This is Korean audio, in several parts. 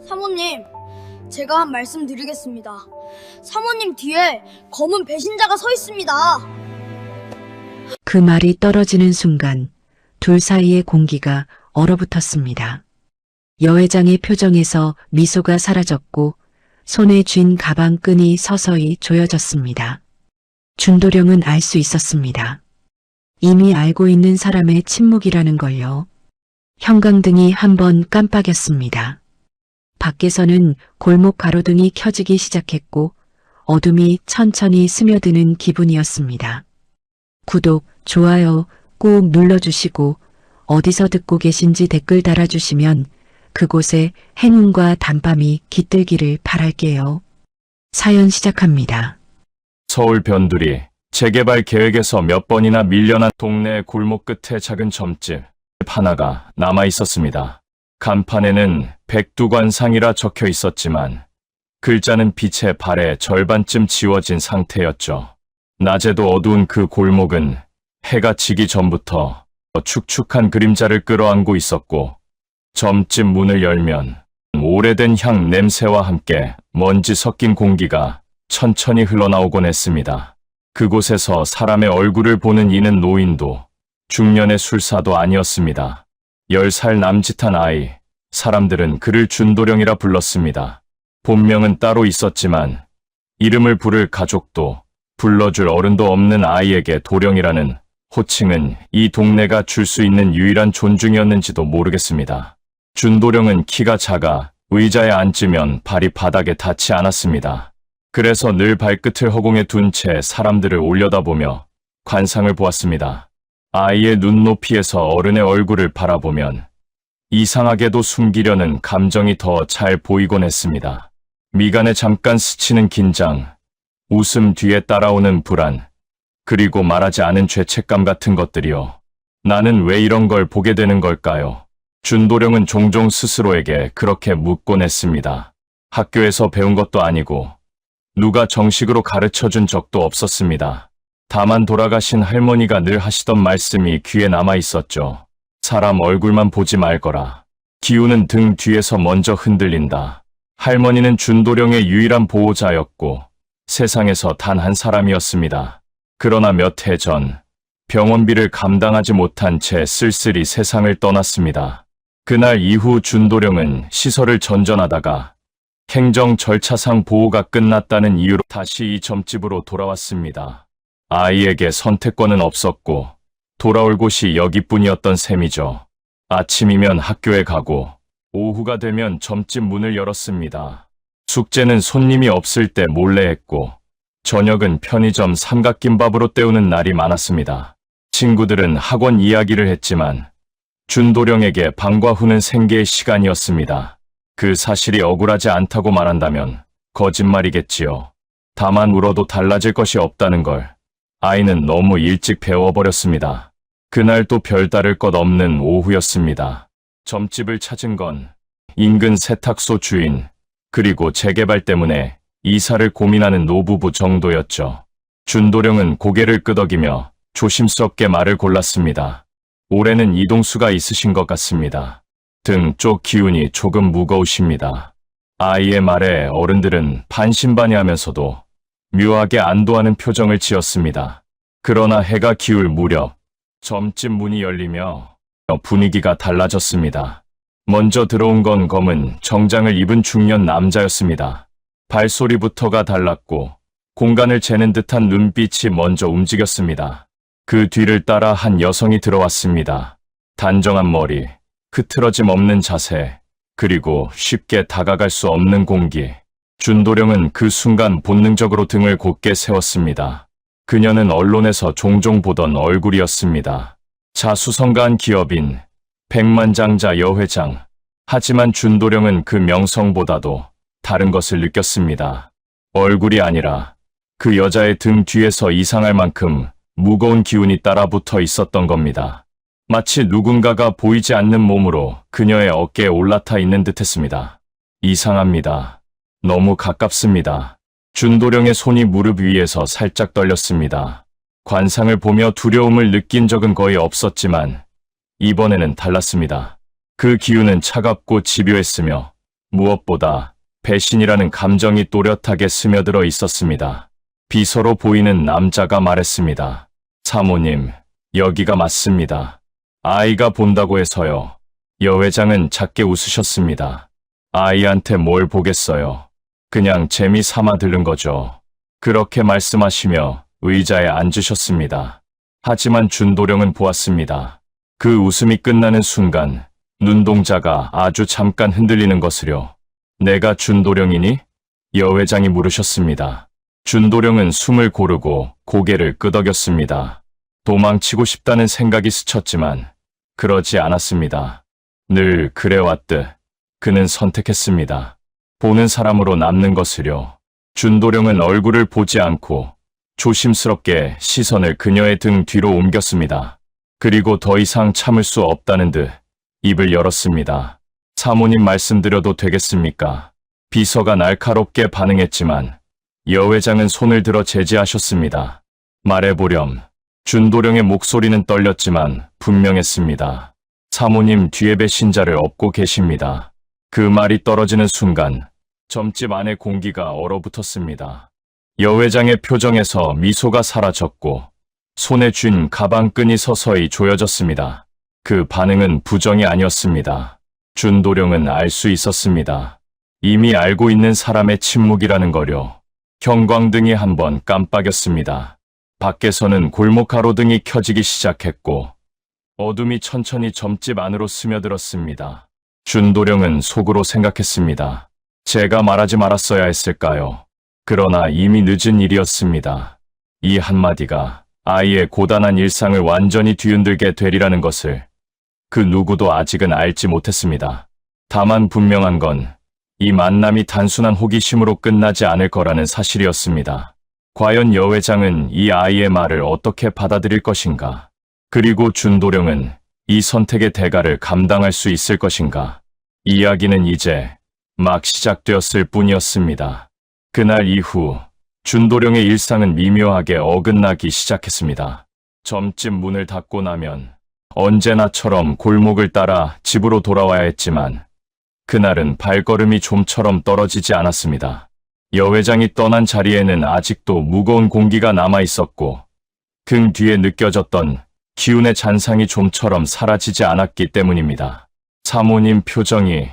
사모님, 제가 한 말씀 드리겠습니다. 사모님 뒤에 검은 배신자가 서 있습니다. 그 말이 떨어지는 순간 둘 사이의 공기가 얼어붙었습니다. 여회장의 표정에서 미소가 사라졌고 손에 쥔 가방 끈이 서서히 조여졌습니다. 준도령은 알 수 있었습니다. 이미 알고 있는 사람의 침묵이라는 걸요. 형광등이 한번 깜빡였습니다. 밖에서는 골목 가로등이 켜지기 시작했고 어둠이 천천히 스며드는 기분이었습니다. 구독, 좋아요 꾹 눌러주시고 어디서 듣고 계신지 댓글 달아주시면 그곳에 행운과 단밤이 깃들기를 바랄게요. 사연 시작합니다. 서울 변두리 재개발 계획에서 몇 번이나 밀려난 동네 골목 끝에 작은 점집 하나가 남아 있었습니다. 간판에는 백두관상이라 적혀 있었지만 글자는 빛의 발에 절반쯤 지워진 상태였죠. 낮에도 어두운 그 골목은 해가 지기 전부터 축축한 그림자를 끌어안고 있었고 점집 문을 열면 오래된 향 냄새와 함께 먼지 섞인 공기가 천천히 흘러나오곤 했습니다. 그곳에서 사람의 얼굴을 보는 이는 노인도 중년의 술사도 아니었습니다. 10살 남짓한 아이, 사람들은 그를 준도령이라 불렀습니다. 본명은 따로 있었지만 이름을 부를 가족도 불러줄 어른도 없는 아이에게 도령이라는 호칭은 이 동네가 줄 수 있는 유일한 존중이었는지도 모르겠습니다. 준도령은 키가 작아 의자에 앉으면 발이 바닥에 닿지 않았습니다. 그래서 늘 발끝을 허공에 둔 채 사람들을 올려다보며 관상을 보았습니다. 아이의 눈높이에서 어른의 얼굴을 바라보면 이상하게도 숨기려는 감정이 더 잘 보이곤 했습니다. 미간에 잠깐 스치는 긴장, 웃음 뒤에 따라오는 불안, 그리고 말하지 않은 죄책감 같은 것들이요. 나는 왜 이런 걸 보게 되는 걸까요? 준도령은 종종 스스로에게 그렇게 묻곤 했습니다. 학교에서 배운 것도 아니고 누가 정식으로 가르쳐준 적도 없었습니다. 다만 돌아가신 할머니가 늘 하시던 말씀이 귀에 남아 있었죠. 사람 얼굴만 보지 말거라. 기운은 등 뒤에서 먼저 흔들린다. 할머니는 준도령의 유일한 보호자였고 세상에서 단 한 사람이었습니다. 그러나 몇 해 전 병원비를 감당하지 못한 채 쓸쓸히 세상을 떠났습니다. 그날 이후 준도령은 시설을 전전하다가 행정 절차상 보호가 끝났다는 이유로 다시 이 점집으로 돌아왔습니다. 아이에게 선택권은 없었고 돌아올 곳이 여기뿐이었던 셈이죠. 아침이면 학교에 가고 오후가 되면 점집 문을 열었습니다. 숙제는 손님이 없을 때 몰래 했고 저녁은 편의점 삼각김밥으로 때우는 날이 많았습니다. 친구들은 학원 이야기를 했지만 준도령에게 방과 후는 생계의 시간이었습니다. 그 사실이 억울하지 않다고 말한다면 거짓말이겠지요. 다만 울어도 달라질 것이 없다는 걸 아이는 너무 일찍 배워버렸습니다. 그날 또 별다를 것 없는 오후였습니다. 점집을 찾은 건 인근 세탁소 주인, 그리고 재개발 때문에 이사를 고민하는 노부부 정도였죠. 준도령은 고개를 끄덕이며 조심스럽게 말을 골랐습니다. 올해는 이동수가 있으신 것 같습니다. 등 쪽 기운이 조금 무거우십니다. 아이의 말에 어른들은 반신반의하면서도 묘하게 안도하는 표정을 지었습니다. 그러나 해가 기울 무렵 점집 문이 열리며 분위기가 달라졌습니다. 먼저 들어온 건 검은 정장을 입은 중년 남자였습니다. 발소리부터가 달랐고 공간을 재는 듯한 눈빛이 먼저 움직였습니다. 그 뒤를 따라 한 여성이 들어왔습니다. 단정한 머리, 흐트러짐 없는 자세, 그리고 쉽게 다가갈 수 없는 공기. 준도령은 그 순간 본능적으로 등을 곧게 세웠습니다. 그녀는 언론에서 종종 보던 얼굴이었습니다. 자수성가한 기업인, 백만장자 여회장. 하지만 준도령은 그 명성보다도 다른 것을 느꼈습니다. 얼굴이 아니라 그 여자의 등 뒤에서 이상할 만큼 무거운 기운이 따라붙어 있었던 겁니다. 마치 누군가가 보이지 않는 몸으로 그녀의 어깨에 올라타 있는 듯했습니다. 이상합니다. 너무 가깝습니다. 준도령의 손이 무릎 위에서 살짝 떨렸습니다. 관상을 보며 두려움을 느낀 적은 거의 없었지만 이번에는 달랐습니다. 그 기운은 차갑고 집요했으며 무엇보다 배신이라는 감정이 또렷하게 스며들어 있었습니다. 비서로 보이는 남자가 말했습니다. 사모님, 여기가 맞습니다. 아이가 본다고 해서요. 여 회장은 작게 웃으셨습니다. 아이한테 뭘 보겠어요. 그냥 재미 삼아 들른 거죠. 그렇게 말씀하시며 의자에 앉으셨습니다. 하지만 준도령은 보았습니다. 그 웃음이 끝나는 순간 눈동자가 아주 잠깐 흔들리는 것을요. 내가 준도령이니? 여 회장이 물으셨습니다. 준도령은 숨을 고르고 고개를 끄덕였습니다. 도망치고 싶다는 생각이 스쳤지만 그러지 않았습니다. 늘 그래왔듯 그는 선택했습니다. 보는 사람으로 남는 것을요. 준도령은 얼굴을 보지 않고 조심스럽게 시선을 그녀의 등 뒤로 옮겼습니다. 그리고 더 이상 참을 수 없다는 듯 입을 열었습니다. 사모님 말씀드려도 되겠습니까? 비서가 날카롭게 반응했지만 여 회장은 손을 들어 제지하셨습니다. 말해보렴. 준도령의 목소리는 떨렸지만 분명했습니다. 사모님 뒤에 배신자를 업고 계십니다. 그 말이 떨어지는 순간 점집 안의 공기가 얼어붙었습니다. 여 회장의 표정에서 미소가 사라졌고 손에 쥔 가방끈이 서서히 조여졌습니다. 그 반응은 부정이 아니었습니다. 준도령은 알 수 있었습니다. 이미 알고 있는 사람의 침묵이라는 거요. 형광등이 한번 깜빡였습니다. 밖에서는 골목 가로등이 켜지기 시작했고 어둠이 천천히 점집 안으로 스며들었습니다. 준도령은 속으로 생각했습니다. 제가 말하지 말았어야 했을까요? 그러나 이미 늦은 일이었습니다. 이 한마디가 아이의 고단한 일상을 완전히 뒤흔들게 되리라는 것을 그 누구도 아직은 알지 못했습니다. 다만 분명한 건 이 만남이 단순한 호기심으로 끝나지 않을 거라는 사실이었습니다. 과연 여 회장은 이 아이의 말을 어떻게 받아들일 것인가? 그리고 준도령은 이 선택의 대가를 감당할 수 있을 것인가? 이야기는 이제 막 시작되었을 뿐이었습니다. 그날 이후 준도령의 일상은 미묘하게 어긋나기 시작했습니다. 점집 문을 닫고 나면 언제나처럼 골목을 따라 집으로 돌아와야 했지만 그날은 발걸음이 좀처럼 떨어지지 않았습니다. 여 회장이 떠난 자리에는 아직도 무거운 공기가 남아 있었고 등 뒤에 느껴졌던 기운의 잔상이 좀처럼 사라지지 않았기 때문입니다. 사모님 표정이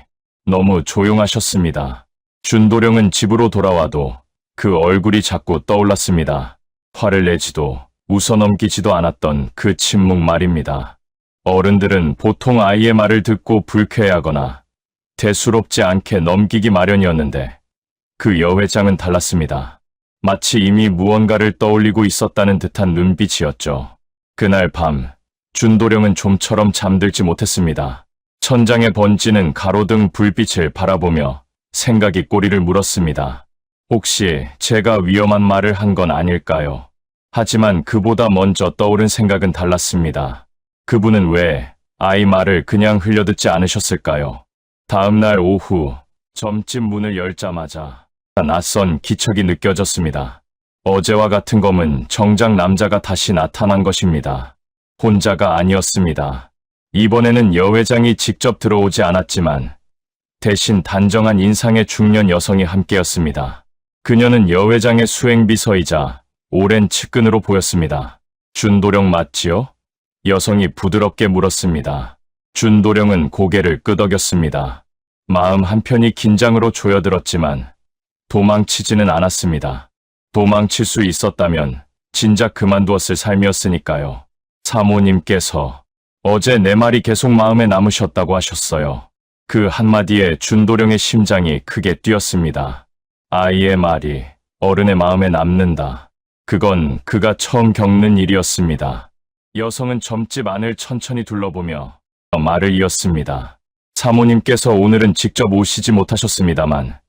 너무 조용하셨습니다. 준도령은 집으로 돌아와도 그 얼굴이 자꾸 떠올랐습니다. 화를 내지도 웃어넘기지도 않았던 그 침묵 말입니다. 어른들은 보통 아이의 말을 듣고 불쾌해하거나 대수롭지 않게 넘기기 마련이었는데 그 여 회장은 달랐습니다. 마치 이미 무언가를 떠올리고 있었다는 듯한 눈빛이었죠. 그날 밤 준도령은 좀처럼 잠들지 못했습니다. 천장에 번지는 가로등 불빛을 바라보며 생각이 꼬리를 물었습니다. 혹시 제가 위험한 말을 한 건 아닐까요? 하지만 그보다 먼저 떠오른 생각은 달랐습니다. 그분은 왜 아이 말을 그냥 흘려듣지 않으셨을까요? 다음 날 오후 점집 문을 열자마자 낯선 기척이 느껴졌습니다. 어제와 같은 검은 정장 남자가 다시 나타난 것입니다. 혼자가 아니었습니다. 이번에는 여 회장이 직접 들어오지 않았지만 대신 단정한 인상의 중년 여성이 함께였습니다. 그녀는 여 회장의 수행비서이자 오랜 측근으로 보였습니다. 준도령 맞지요? 여성이 부드럽게 물었습니다. 준도령은 고개를 끄덕였습니다. 마음 한편이 긴장으로 조여들었지만 도망치지는 않았습니다. 도망칠 수 있었다면 진작 그만두었을 삶이었으니까요. 사모님께서 어제 내 말이 계속 마음에 남으셨다고 하셨어요. 그 한마디에 준도령의 심장이 크게 뛰었습니다. 아이의 말이 어른의 마음에 남는다. 그건 그가 처음 겪는 일이었습니다. 여성은 점집 안을 천천히 둘러보며 말을 이었습니다. 사모님께서 오늘은 직접 오시지 못하셨습니다만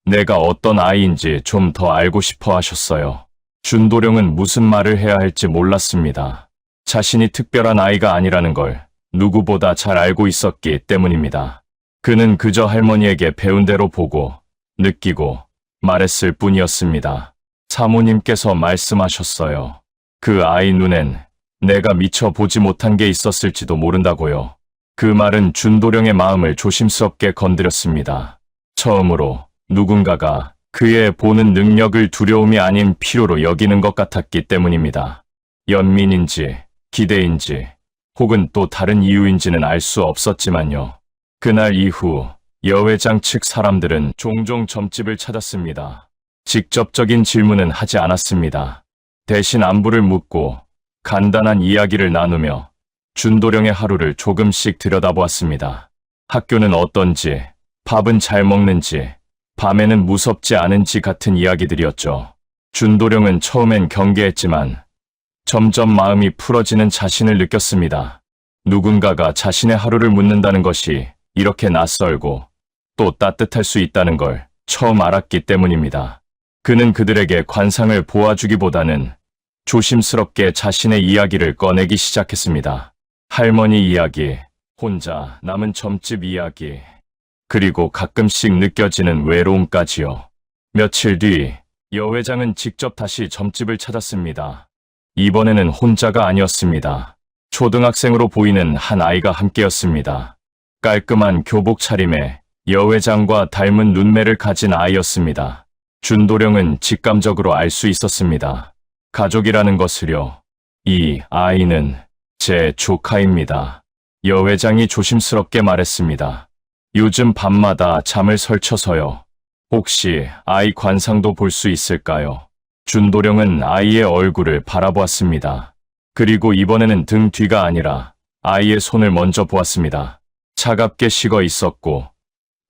내가 어떤 아이인지 좀 더 알고 싶어 하셨어요. 준도령은 무슨 말을 해야 할지 몰랐습니다. 자신이 특별한 아이가 아니라는 걸 누구보다 잘 알고 있었기 때문입니다. 그는 그저 할머니에게 배운 대로 보고 느끼고 말했을 뿐이었습니다. 사모님께서 말씀하셨어요. 그 아이 눈엔 내가 미처 보지 못한 게 있었을지도 모른다고요. 그 말은 준도령의 마음을 조심스럽게 건드렸습니다. 처음으로 누군가가 그의 보는 능력을 두려움이 아닌 필요로 여기는 것 같았기 때문입니다. 연민인지, 기대인지, 혹은 또 다른 이유인지는 알 수 없었지만요. 그날 이후 여회장 측 사람들은 종종 점집을 찾았습니다. 직접적인 질문은 하지 않았습니다. 대신 안부를 묻고 간단한 이야기를 나누며 준도령의 하루를 조금씩 들여다보았습니다. 학교는 어떤지, 밥은 잘 먹는지, 밤에는 무섭지 않은지 같은 이야기들이었죠. 준도령은 처음엔 경계했지만 점점 마음이 풀어지는 자신을 느꼈습니다. 누군가가 자신의 하루를 묻는다는 것이 이렇게 낯설고 또 따뜻할 수 있다는 걸 처음 알았기 때문입니다. 그는 그들에게 관상을 보아주기보다는 조심스럽게 자신의 이야기를 꺼내기 시작했습니다. 할머니 이야기, 혼자 남은 점집 이야기, 그리고 가끔씩 느껴지는 외로움까지요. 며칠 뒤 여회장은 직접 다시 점집을 찾았습니다. 이번에는 혼자가 아니었습니다. 초등학생으로 보이는 한 아이가 함께였습니다. 깔끔한 교복 차림에 여회장과 닮은 눈매를 가진 아이였습니다. 준도령은 직감적으로 알 수 있었습니다. 가족이라는 것을요. 이 아이는 제 조카입니다. 여회장이 조심스럽게 말했습니다. 요즘 밤마다 잠을 설쳐서요. 혹시 아이 관상도 볼 수 있을까요? 준도령은 아이의 얼굴을 바라보았습니다. 그리고 이번에는 등 뒤가 아니라 아이의 손을 먼저 보았습니다. 차갑게 식어 있었고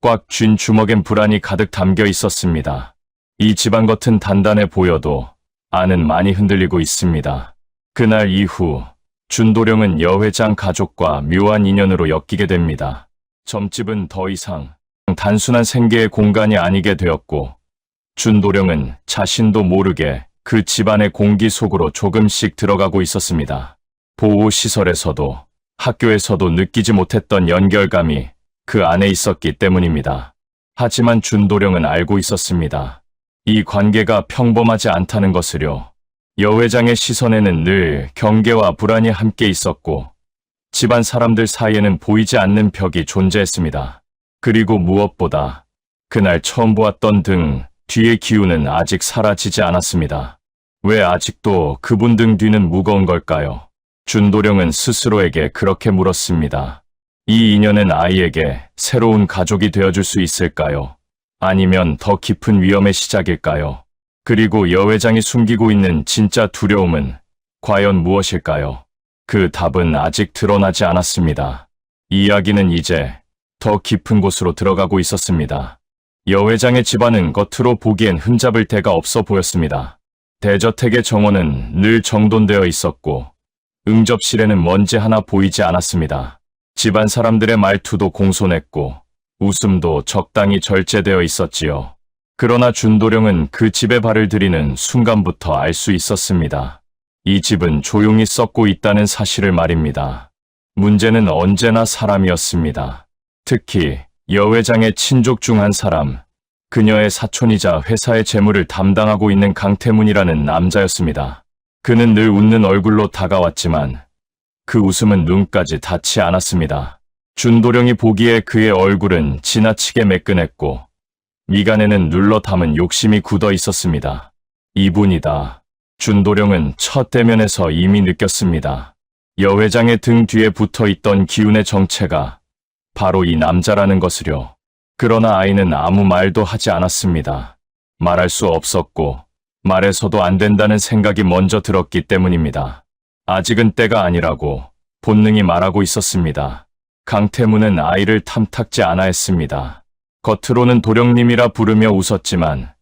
꽉 쥔 주먹엔 불안이 가득 담겨 있었습니다. 이 집안 겉은 단단해 보여도 안은 많이 흔들리고 있습니다. 그날 이후 준도령은 여회장 가족과 묘한 인연으로 엮이게 됩니다. 점집은 더 이상 단순한 생계의 공간이 아니게 되었고 준도령은 자신도 모르게 그 집안의 공기 속으로 조금씩 들어가고 있었습니다. 보호시설에서도 학교에서도 느끼지 못했던 연결감이 그 안에 있었기 때문입니다. 하지만 준도령은 알고 있었습니다. 이 관계가 평범하지 않다는 것을요. 여회장의 시선에는 늘 경계와 불안이 함께 있었고 집안 사람들 사이에는 보이지 않는 벽이 존재했습니다. 그리고 무엇보다 그날 처음 보았던 등 뒤의 기운은 아직 사라지지 않았습니다. 왜 아직도 그분 등 뒤는 무거운 걸까요? 준도령은 스스로에게 그렇게 물었습니다. 이 인연은 아이에게 새로운 가족이 되어줄 수 있을까요? 아니면 더 깊은 위험의 시작일까요? 그리고 여회장이 숨기고 있는 진짜 두려움은 과연 무엇일까요? 그 답은 아직 드러나지 않았습니다. 이야기는 이제 더 깊은 곳으로 들어가고 있었습니다. 여회장의 집안은 겉으로 보기엔 흠잡을 데가 없어 보였습니다. 대저택의 정원은 늘 정돈되어 있었고 응접실에는 먼지 하나 보이지 않았습니다. 집안 사람들의 말투도 공손했고 웃음도 적당히 절제되어 있었지요. 그러나 준도령은 그 집에 발을 들이는 순간부터 알 수 있었습니다. 이 집은 조용히 썩고 있다는 사실을 말입니다. 문제는 언제나 사람이었습니다. 특히 여회장의 친족 중 한 사람, 그녀의 사촌이자 회사의 재무를 담당하고 있는 강태문이라는 남자였습니다. 그는 늘 웃는 얼굴로 다가왔지만 그 웃음은 눈까지 닿지 않았습니다. 준도령이 보기에 그의 얼굴은 지나치게 매끈했고 미간에는 눌러 담은 욕심이 굳어 있었습니다. 이분이다. 준도령은 첫 대면에서 이미 느꼈습니다. 여회장의 등 뒤에 붙어 있던 기운의 정체가 바로 이 남자라는 것을요. 그러나 아이는 아무 말도 하지 않았습니다. 말할 수 없었고 말해서도 안 된다는 생각이 먼저 들었기 때문입니다. 아직은 때가 아니라고 본능이 말하고 있었습니다. 강태문은 아이를 탐탁지 않아 했습니다. 겉으로는 도령님이라 부르며 웃었지만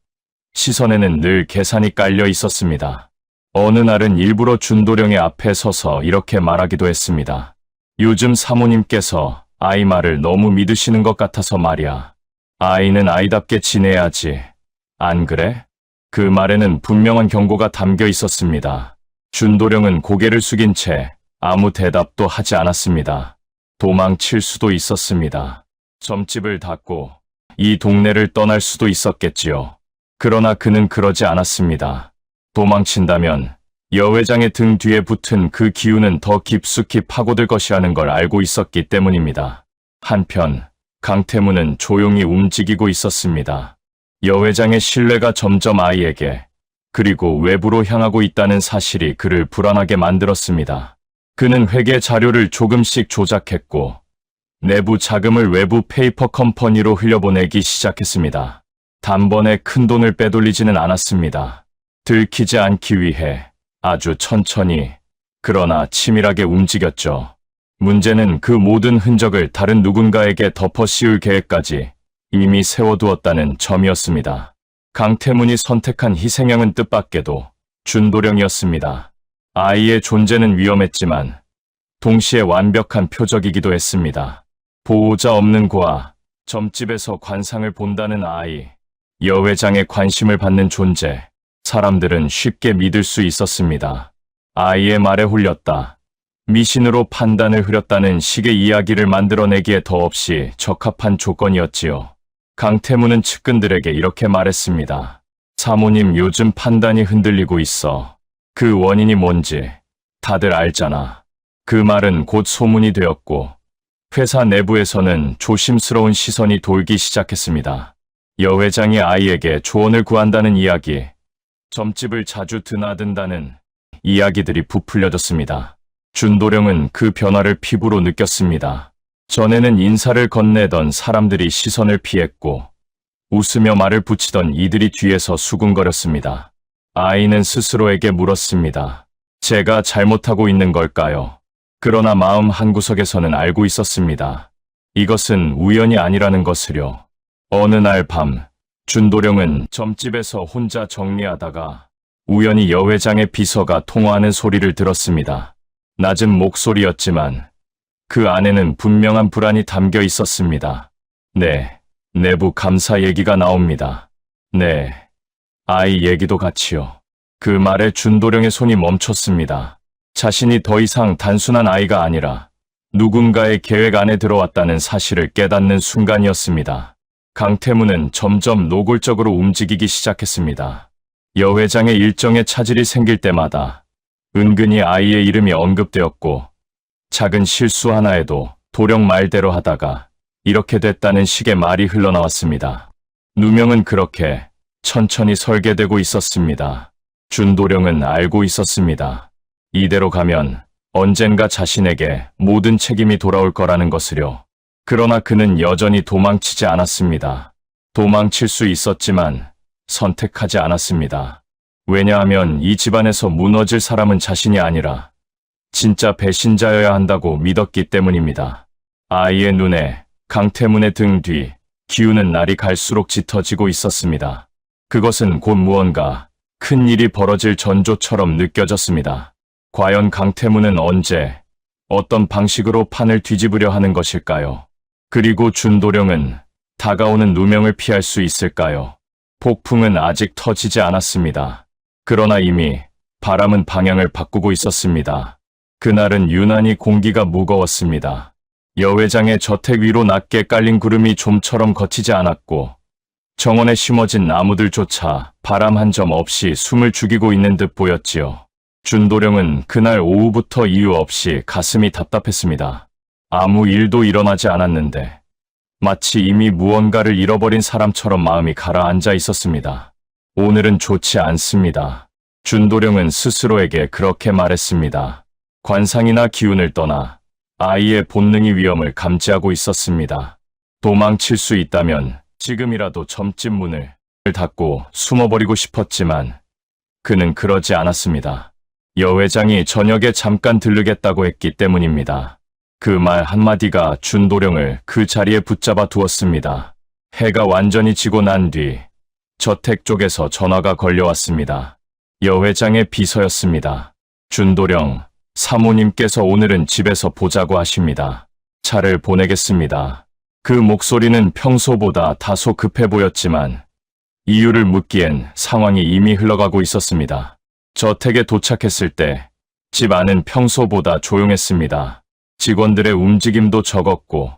시선에는 늘 계산이 깔려 있었습니다. 어느 날은 일부러 준도령의 앞에 서서 이렇게 말하기도 했습니다. 요즘 사모님께서 아이 말을 너무 믿으시는 것 같아서 말이야. 아이는 아이답게 지내야지. 안 그래? 그 말에는 분명한 경고가 담겨 있었습니다. 준도령은 고개를 숙인 채 아무 대답도 하지 않았습니다. 도망칠 수도 있었습니다. 점집을 닫고 이 동네를 떠날 수도 있었겠지요. 그러나 그는 그러지 않았습니다. 도망친다면 여회장의 등 뒤에 붙은 그 기운은 더 깊숙이 파고들 것이라는 걸 알고 있었기 때문입니다. 한편 강태문은 조용히 움직이고 있었습니다. 여 회장의 신뢰가 점점 아이에게 그리고 외부로 향하고 있다는 사실이 그를 불안하게 만들었습니다. 그는 회계 자료를 조금씩 조작했고 내부 자금을 외부 페이퍼 컴퍼니로 흘려보내기 시작했습니다. 단번에 큰돈을 빼돌리지는 않았습니다. 들키지 않기 위해 아주 천천히 그러나 치밀하게 움직였죠. 문제는 그 모든 흔적을 다른 누군가에게 덮어 씌울 계획까지 이미 세워두었다는 점이었습니다. 강태문이 선택한 희생양은 뜻밖에도 준도령이었습니다. 아이의 존재는 위험했지만 동시에 완벽한 표적이기도 했습니다. 보호자 없는 고아, 점집에서 관상을 본다는 아이, 여 회장의 관심을 받는 존재, 사람들은 쉽게 믿을 수 있었습니다. 아이의 말에 홀렸다. 미신으로 판단을 흐렸다는 식의 이야기를 만들어내기에 더없이 적합한 조건이었지요. 강태문은 측근들에게 이렇게 말했습니다. 사모님 요즘 판단이 흔들리고 있어. 그 원인이 뭔지 다들 알잖아. 그 말은 곧 소문이 되었고 회사 내부에서는 조심스러운 시선이 돌기 시작했습니다. 여 회장이 아이에게 조언을 구한다는 이야기, 점집을 자주 드나든다는 이야기들이 부풀려졌습니다. 준도령은 그 변화를 피부로 느꼈습니다. 전에는 인사를 건네던 사람들이 시선을 피했고 웃으며 말을 붙이던 이들이 뒤에서 수군거렸습니다. 아이는 스스로에게 물었습니다. 제가 잘못하고 있는 걸까요? 그러나 마음 한구석에서는 알고 있었습니다. 이것은 우연이 아니라는 것을요. 어느 날 밤, 준도령은 점집에서 혼자 정리하다가 우연히 여 회장의 비서가 통화하는 소리를 들었습니다. 낮은 목소리였지만 그 안에는 분명한 불안이 담겨 있었습니다. 네, 내부 감사 얘기가 나옵니다. 네, 아이 얘기도 같이요. 그 말에 준도령의 손이 멈췄습니다. 자신이 더 이상 단순한 아이가 아니라 누군가의 계획 안에 들어왔다는 사실을 깨닫는 순간이었습니다. 강태문은 점점 노골적으로 움직이기 시작했습니다. 여 회장의 일정에 차질이 생길 때마다 은근히 아이의 이름이 언급되었고 작은 실수 하나에도 도령 말대로 하다가 이렇게 됐다는 식의 말이 흘러나왔습니다. 누명은 그렇게 천천히 설계되고 있었습니다. 준도령은 알고 있었습니다. 이대로 가면 언젠가 자신에게 모든 책임이 돌아올 거라는 것을요. 그러나 그는 여전히 도망치지 않았습니다. 도망칠 수 있었지만 선택하지 않았습니다. 왜냐하면 이 집안에서 무너질 사람은 자신이 아니라 진짜 배신자여야 한다고 믿었기 때문입니다. 아이의 눈에 강태문의 등 뒤 기우는 날이 갈수록 짙어지고 있었습니다. 그것은 곧 무언가 큰 일이 벌어질 전조처럼 느껴졌습니다. 과연 강태문은 언제 어떤 방식으로 판을 뒤집으려 하는 것일까요? 그리고 준도령은 다가오는 누명을 피할 수 있을까요? 폭풍은 아직 터지지 않았습니다. 그러나 이미 바람은 방향을 바꾸고 있었습니다. 그날은 유난히 공기가 무거웠습니다. 여 회장의 저택 위로 낮게 깔린 구름이 좀처럼 거치지 않았고 정원에 심어진 나무들조차 바람 한 점 없이 숨을 죽이고 있는 듯 보였지요. 준도령은 그날 오후부터 이유 없이 가슴이 답답했습니다. 아무 일도 일어나지 않았는데 마치 이미 무언가를 잃어버린 사람처럼 마음이 가라앉아 있었습니다. 오늘은 좋지 않습니다. 준도령은 스스로에게 그렇게 말했습니다. 관상이나 기운을 떠나 아이의 본능이 위험을 감지하고 있었습니다. 도망칠 수 있다면 지금이라도 점집 문을 닫고 숨어버리고 싶었지만 그는 그러지 않았습니다. 여 회장이 저녁에 잠깐 들르겠다고 했기 때문입니다. 그 말 한마디가 준도령을 그 자리에 붙잡아 두었습니다. 해가 완전히 지고 난 뒤 저택 쪽에서 전화가 걸려왔습니다. 여 회장의 비서였습니다. 준도령, 사모님께서 오늘은 집에서 보자고 하십니다. 차를 보내겠습니다. 그 목소리는 평소보다 다소 급해 보였지만 이유를 묻기엔 상황이 이미 흘러가고 있었습니다. 저택에 도착했을 때 집 안은 평소보다 조용했습니다. 직원들의 움직임도 적었고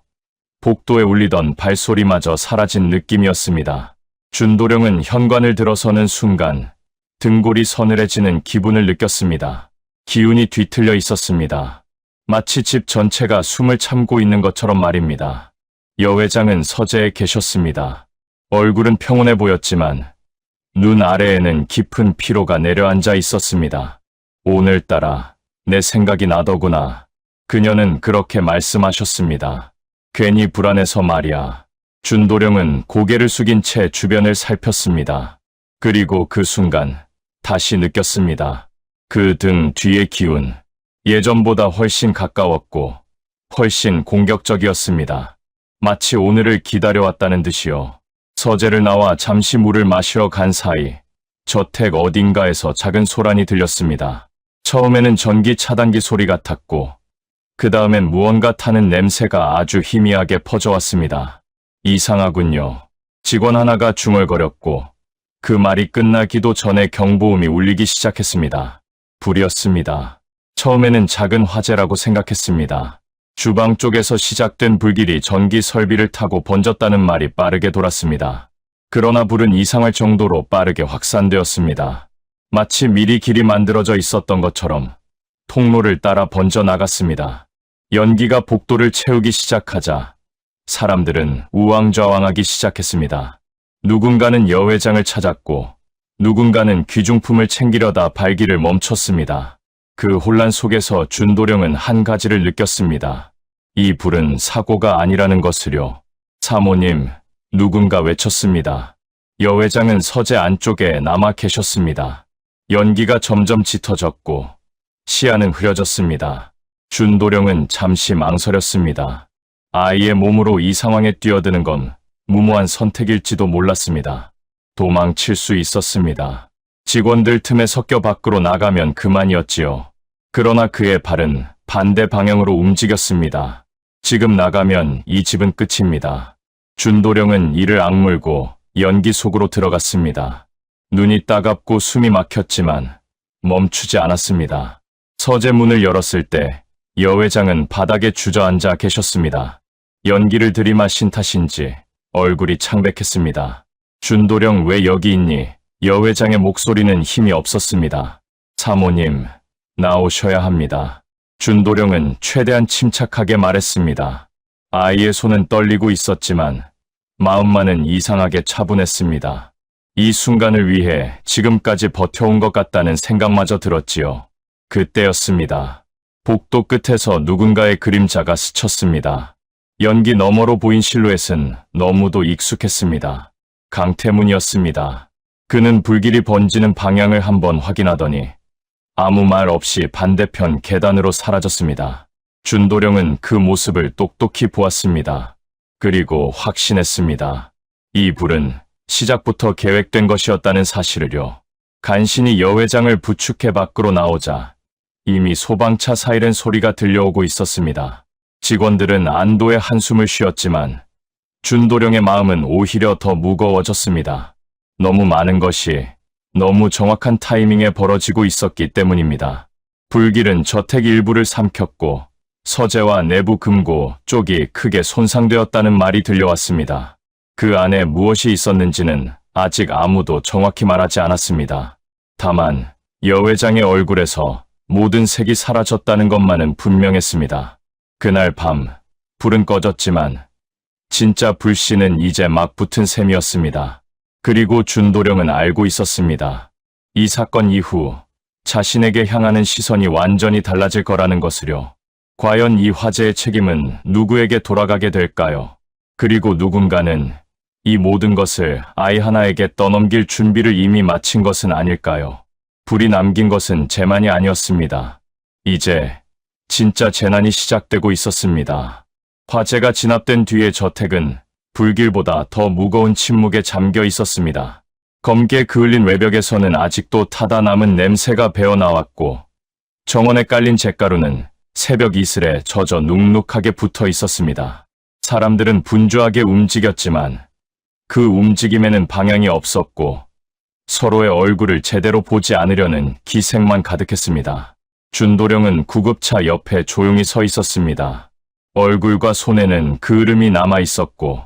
복도에 울리던 발소리마저 사라진 느낌이었습니다. 준도령은 현관을 들어서는 순간 등골이 서늘해지는 기분을 느꼈습니다. 기운이 뒤틀려 있었습니다. 마치 집 전체가 숨을 참고 있는 것처럼 말입니다. 여 회장은 서재에 계셨습니다. 얼굴은 평온해 보였지만 눈 아래에는 깊은 피로가 내려앉아 있었습니다. 오늘따라 내 생각이 나더구나. 그녀는 그렇게 말씀하셨습니다. 괜히 불안해서 말이야. 준도령은 고개를 숙인 채 주변을 살폈습니다. 그리고 그 순간 다시 느꼈습니다. 그 등 뒤의 기운. 예전보다 훨씬 가까웠고 훨씬 공격적이었습니다. 마치 오늘을 기다려왔다는 듯이요. 서재를 나와 잠시 물을 마시러 간 사이 저택 어딘가에서 작은 소란이 들렸습니다. 처음에는 전기 차단기 소리 같았고 그 다음엔 무언가 타는 냄새가 아주 희미하게 퍼져왔습니다. 이상하군요. 직원 하나가 중얼거렸고 그 말이 끝나기도 전에 경보음이 울리기 시작했습니다. 불이었습니다. 처음에는 작은 화재라고 생각했습니다. 주방 쪽에서 시작된 불길이 전기 설비를 타고 번졌다는 말이 빠르게 돌았습니다. 그러나 불은 이상할 정도로 빠르게 확산되었습니다. 마치 미리 길이 만들어져 있었던 것처럼 통로를 따라 번져 나갔습니다. 연기가 복도를 채우기 시작하자 사람들은 우왕좌왕하기 시작했습니다. 누군가는 여 회장을 찾았고 누군가는 귀중품을 챙기려다 발길을 멈췄습니다. 그 혼란 속에서 준도령은 한 가지를 느꼈습니다. 이 불은 사고가 아니라는 것을요. 사모님, 누군가 외쳤습니다. 여 회장은 서재 안쪽에 남아 계셨습니다. 연기가 점점 짙어졌고 시야는 흐려졌습니다. 준도령은 잠시 망설였습니다. 아이의 몸으로 이 상황에 뛰어드는 건 무모한 선택일지도 몰랐습니다. 도망칠 수 있었습니다. 직원들 틈에 섞여 밖으로 나가면 그만이었지요. 그러나 그의 발은 반대 방향으로 움직였습니다. 지금 나가면 이 집은 끝입니다. 준도령은 이를 악물고 연기 속으로 들어갔습니다. 눈이 따갑고 숨이 막혔지만 멈추지 않았습니다. 서재 문을 열었을 때 여 회장은 바닥에 주저앉아 계셨습니다. 연기를 들이마신 탓인지 얼굴이 창백했습니다. 준도령 왜 여기 있니? 여 회장의 목소리는 힘이 없었습니다. 사모님, 나오셔야 합니다. 준도령은 최대한 침착하게 말했습니다. 아이의 손은 떨리고 있었지만 마음만은 이상하게 차분했습니다. 이 순간을 위해 지금까지 버텨온 것 같다는 생각마저 들었지요. 그때였습니다. 복도 끝에서 누군가의 그림자가 스쳤습니다. 연기 너머로 보인 실루엣은 너무도 익숙했습니다. 강태문이었습니다. 그는 불길이 번지는 방향을 한번 확인하더니 아무 말 없이 반대편 계단으로 사라졌습니다. 준도령은 그 모습을 똑똑히 보았습니다. 그리고 확신했습니다. 이 불은 시작부터 계획된 것이었다는 사실을요. 간신히 여 회장을 부축해 밖으로 나오자 이미 소방차 사이렌 소리가 들려오고 있었습니다. 직원들은 안도의 한숨을 쉬었지만 준도령의 마음은 오히려 더 무거워졌습니다. 너무 많은 것이 너무 정확한 타이밍에 벌어지고 있었기 때문입니다. 불길은 저택 일부를 삼켰고 서재와 내부 금고 쪽이 크게 손상되었다는 말이 들려왔습니다. 그 안에 무엇이 있었는지는 아직 아무도 정확히 말하지 않았습니다. 다만 여 회장의 얼굴에서 모든 색이 사라졌다는 것만은 분명했습니다. 그날 밤 불은 꺼졌지만 진짜 불씨는 이제 막 붙은 셈이었습니다. 그리고 준도령은 알고 있었습니다. 이 사건 이후 자신에게 향하는 시선이 완전히 달라질 거라는 것을요. 과연 이 화재의 책임은 누구에게 돌아가게 될까요? 그리고 누군가는 이 모든 것을 아이 하나에게 떠넘길 준비를 이미 마친 것은 아닐까요? 불이 남긴 것은 재난이 아니었습니다. 이제 진짜 재난이 시작되고 있었습니다. 화재가 진압된 뒤의 저택은 불길보다 더 무거운 침묵에 잠겨 있었습니다. 검게 그을린 외벽에서는 아직도 타다 남은 냄새가 배어나왔고 정원에 깔린 잿가루는 새벽 이슬에 젖어 눅눅하게 붙어 있었습니다. 사람들은 분주하게 움직였지만 그 움직임에는 방향이 없었고 서로의 얼굴을 제대로 보지 않으려는 기색만 가득했습니다. 준도령은 구급차 옆에 조용히 서 있었습니다. 얼굴과 손에는 그을음이 남아 있었고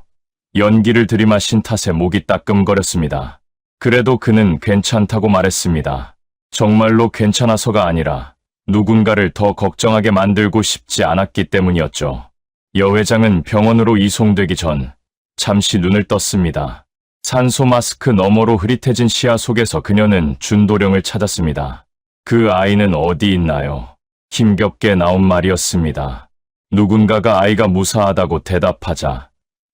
연기를 들이마신 탓에 목이 따끔거렸습니다. 그래도 그는 괜찮다고 말했습니다. 정말로 괜찮아서가 아니라 누군가를 더 걱정하게 만들고 싶지 않았기 때문이었죠. 여 회장은 병원으로 이송되기 전 잠시 눈을 떴습니다. 산소 마스크 너머로 흐릿해진 시야 속에서 그녀는 준도령을 찾았습니다. 그 아이는 어디 있나요? 힘겹게 나온 말이었습니다. 누군가가 아이가 무사하다고 대답하자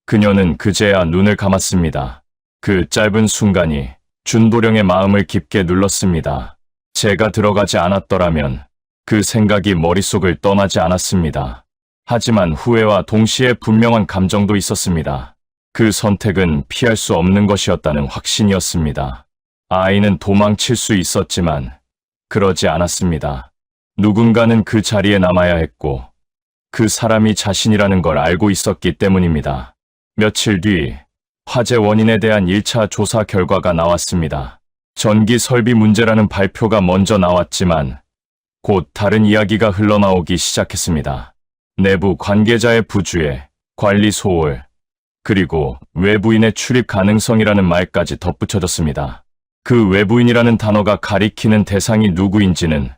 그녀는 그제야 눈을 감았습니다. 그 짧은 순간이 준도령의 마음을 깊게 눌렀습니다. 제가 들어가지 않았더라면 그 생각이 머릿속을 떠나지 않았습니다. 하지만 후회와 동시에 분명한 감정도 있었습니다. 그 선택은 피할 수 없는 것이었다는 확신이었습니다. 아이는 도망칠 수 있었지만 그러지 않았습니다. 누군가는 그 자리에 남아야 했고 그 사람이 자신이라는 걸 알고 있었기 때문입니다. 며칠 뒤 화재 원인에 대한 1차 조사 결과가 나왔습니다. 전기 설비 문제라는 발표가 먼저 나왔지만 곧 다른 이야기가 흘러나오기 시작했습니다. 내부 관계자의 부주의, 관리 소홀, 그리고 외부인의 출입 가능성이라는 말까지 덧붙여졌습니다. 그 외부인이라는 단어가 가리키는 대상이 누구인지는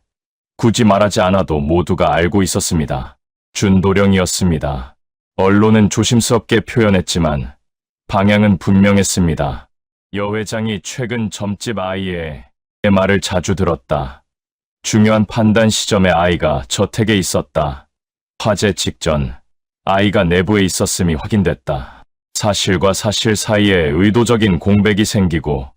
굳이 말하지 않아도 모두가 알고 있었습니다. 준도령이었습니다. 언론은 조심스럽게 표현했지만 방향은 분명했습니다. 여 회장이 최근 점집 아이의 말을 자주 들었다. 중요한 판단 시점에 아이가 저택에 있었다. 화재 직전 아이가 내부에 있었음이 확인됐다. 사실과 사실 사이에 의도적인 공백이 생기고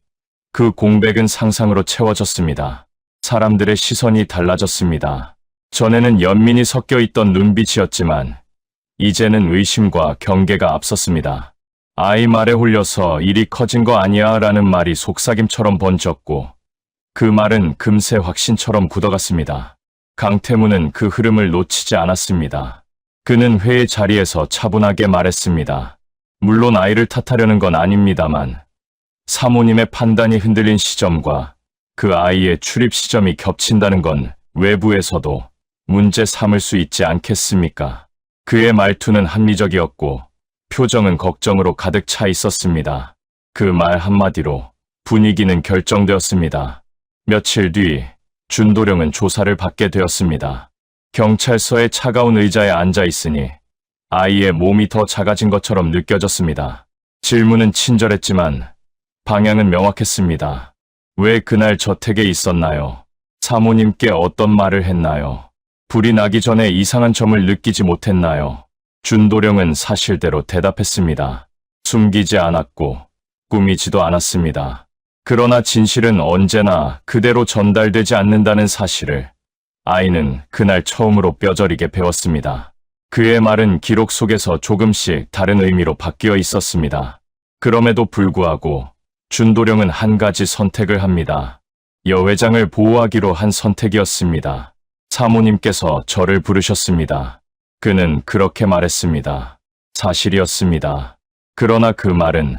그 공백은 상상으로 채워졌습니다. 사람들의 시선이 달라졌습니다. 전에는 연민이 섞여 있던 눈빛이었지만 이제는 의심과 경계가 앞섰습니다. 아이 말에 홀려서 일이 커진 거 아니야 라는 말이 속삭임처럼 번졌고 그 말은 금세 확신처럼 굳어갔습니다. 강태무는 그 흐름을 놓치지 않았습니다. 그는 회의 자리에서 차분하게 말했습니다. 물론 아이를 탓하려는 건 아닙니다만 사모님의 판단이 흔들린 시점과 그 아이의 출입 시점이 겹친다는 건 외부에서도 문제 삼을 수 있지 않겠습니까? 그의 말투는 합리적이었고 표정은 걱정으로 가득 차 있었습니다. 그 말 한마디로 분위기는 결정되었습니다. 며칠 뒤 준도령은 조사를 받게 되었습니다. 경찰서의 차가운 의자에 앉아 있으니 아이의 몸이 더 작아진 것처럼 느껴졌습니다. 질문은 친절했지만 방향은 명확했습니다. 왜 그날 저택에 있었나요? 사모님께 어떤 말을 했나요? 불이 나기 전에 이상한 점을 느끼지 못했나요? 준도령은 사실대로 대답했습니다. 숨기지 않았고 꾸미지도 않았습니다. 그러나 진실은 언제나 그대로 전달되지 않는다는 사실을 아이는 그날 처음으로 뼈저리게 배웠습니다. 그의 말은 기록 속에서 조금씩 다른 의미로 바뀌어 있었습니다. 그럼에도 불구하고 준도령은 한 가지 선택을 합니다. 여 회장을 보호하기로 한 선택이었습니다. 사모님께서 저를 부르셨습니다. 그는 그렇게 말했습니다. 사실이었습니다. 그러나 그 말은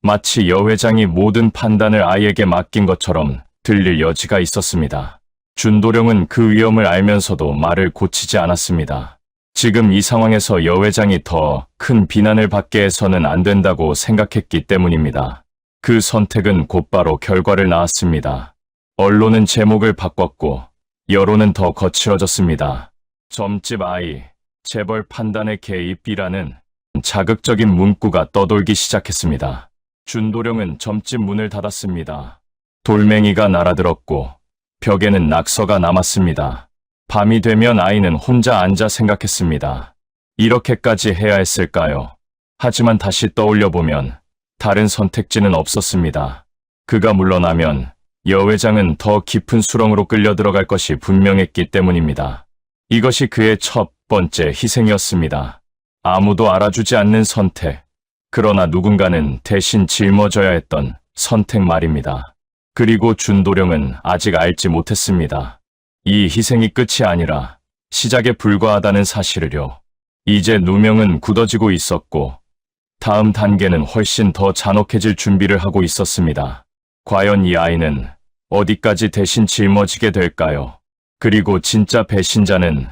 마치 여 회장이 모든 판단을 아이에게 맡긴 것처럼 들릴 여지가 있었습니다. 준도령은 그 위험을 알면서도 말을 고치지 않았습니다. 지금 이 상황에서 여 회장이 더 큰 비난을 받게 해서는 안 된다고 생각했기 때문입니다. 그 선택은 곧바로 결과를 낳았습니다. 언론은 제목을 바꿨고 여론은 더 거칠어졌습니다. 점집 아이, 재벌 판단의 개입이라는 자극적인 문구가 떠돌기 시작했습니다. 준도령은 점집 문을 닫았습니다. 돌멩이가 날아들었고 벽에는 낙서가 남았습니다. 밤이 되면 아이는 혼자 앉아 생각했습니다. 이렇게까지 해야 했을까요? 하지만 다시 떠올려보면 다른 선택지는 없었습니다. 그가 물러나면 여 회장은 더 깊은 수렁으로 끌려 들어갈 것이 분명했기 때문입니다. 이것이 그의 첫 번째 희생이었습니다. 아무도 알아주지 않는 선택. 그러나 누군가는 대신 짊어져야 했던 선택 말입니다. 그리고 준도령은 아직 알지 못했습니다. 이 희생이 끝이 아니라 시작에 불과하다는 사실을요. 이제 누명은 굳어지고 있었고 다음 단계는 훨씬 더 잔혹해질 준비를 하고 있었습니다. 과연 이 아이는 어디까지 대신 짊어지게 될까요? 그리고 진짜 배신자는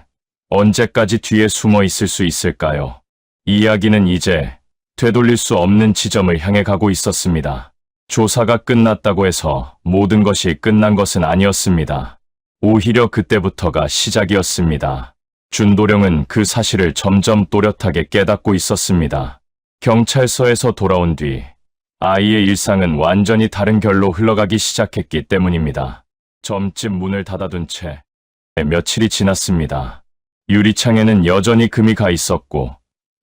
언제까지 뒤에 숨어 있을 수 있을까요? 이야기는 이제 되돌릴 수 없는 지점을 향해 가고 있었습니다. 조사가 끝났다고 해서 모든 것이 끝난 것은 아니었습니다. 오히려 그때부터가 시작이었습니다. 준도령은 그 사실을 점점 또렷하게 깨닫고 있었습니다. 경찰서에서 돌아온 뒤 아이의 일상은 완전히 다른 결로 흘러가기 시작했기 때문입니다. 점집 문을 닫아둔 채 며칠이 지났습니다. 유리창에는 여전히 금이 가 있었고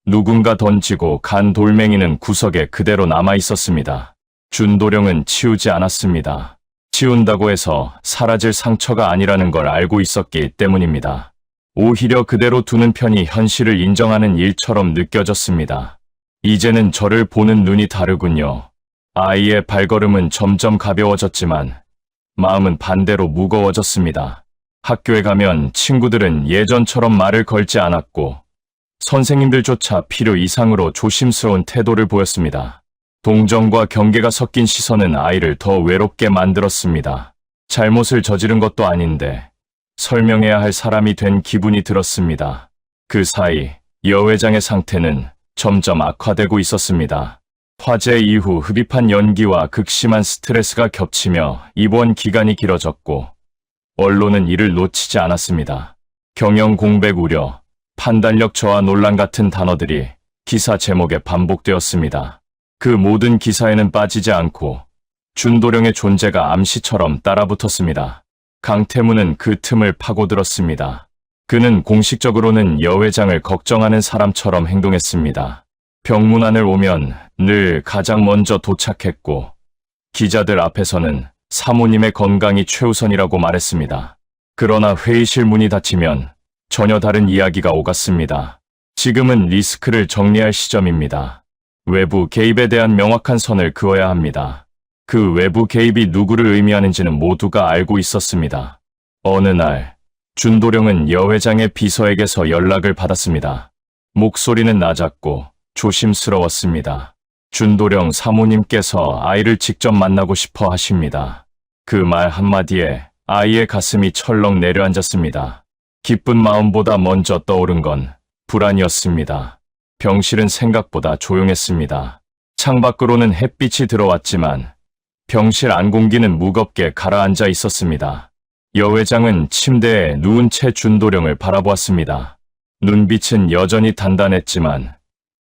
누군가 던지고 간 돌멩이는 구석에 그대로 남아 있었습니다. 준도령은 치우지 않았습니다. 치운다고 해서 사라질 상처가 아니라는 걸 알고 있었기 때문입니다. 오히려 그대로 두는 편이 현실을 인정하는 일처럼 느껴졌습니다. 이제는 저를 보는 눈이 다르군요. 아이의 발걸음은 점점 가벼워졌지만 마음은 반대로 무거워졌습니다. 학교에 가면 친구들은 예전처럼 말을 걸지 않았고 선생님들조차 필요 이상으로 조심스러운 태도를 보였습니다. 동정과 경계가 섞인 시선은 아이를 더 외롭게 만들었습니다. 잘못을 저지른 것도 아닌데 설명해야 할 사람이 된 기분이 들었습니다. 그 사이 여 회장의 상태는 점점 악화되고 있었습니다. 화재 이후 흡입한 연기와 극심한 스트레스가 겹치며 입원 기간이 길어졌고 언론은 이를 놓치지 않았습니다. 경영 공백 우려, 판단력 저하 논란 같은 단어들이 기사 제목에 반복되었습니다. 그 모든 기사에는 빠지지 않고 준도령의 존재가 암시처럼 따라붙었습니다. 강태무는 그 틈을 파고들었습니다. 그는 공식적으로는 여 회장을 걱정하는 사람처럼 행동했습니다. 병문안을 오면 늘 가장 먼저 도착했고 기자들 앞에서는 사모님의 건강이 최우선이라고 말했습니다. 그러나 회의실 문이 닫히면 전혀 다른 이야기가 오갔습니다. 지금은 리스크를 정리할 시점입니다. 외부 개입에 대한 명확한 선을 그어야 합니다. 그 외부 개입이 누구를 의미하는지는 모두가 알고 있었습니다. 어느 날 준도령은 여 회장의 비서에게서 연락을 받았습니다. 목소리는 낮았고 조심스러웠습니다. 준도령 사모님께서 아이를 직접 만나고 싶어 하십니다. 그 말 한마디에 아이의 가슴이 철렁 내려앉았습니다. 기쁜 마음보다 먼저 떠오른 건 불안이었습니다. 병실은 생각보다 조용했습니다. 창밖으로는 햇빛이 들어왔지만 병실 안 공기는 무겁게 가라앉아 있었습니다. 여 회장은 침대에 누운 채 준도령을 바라보았습니다. 눈빛은 여전히 단단했지만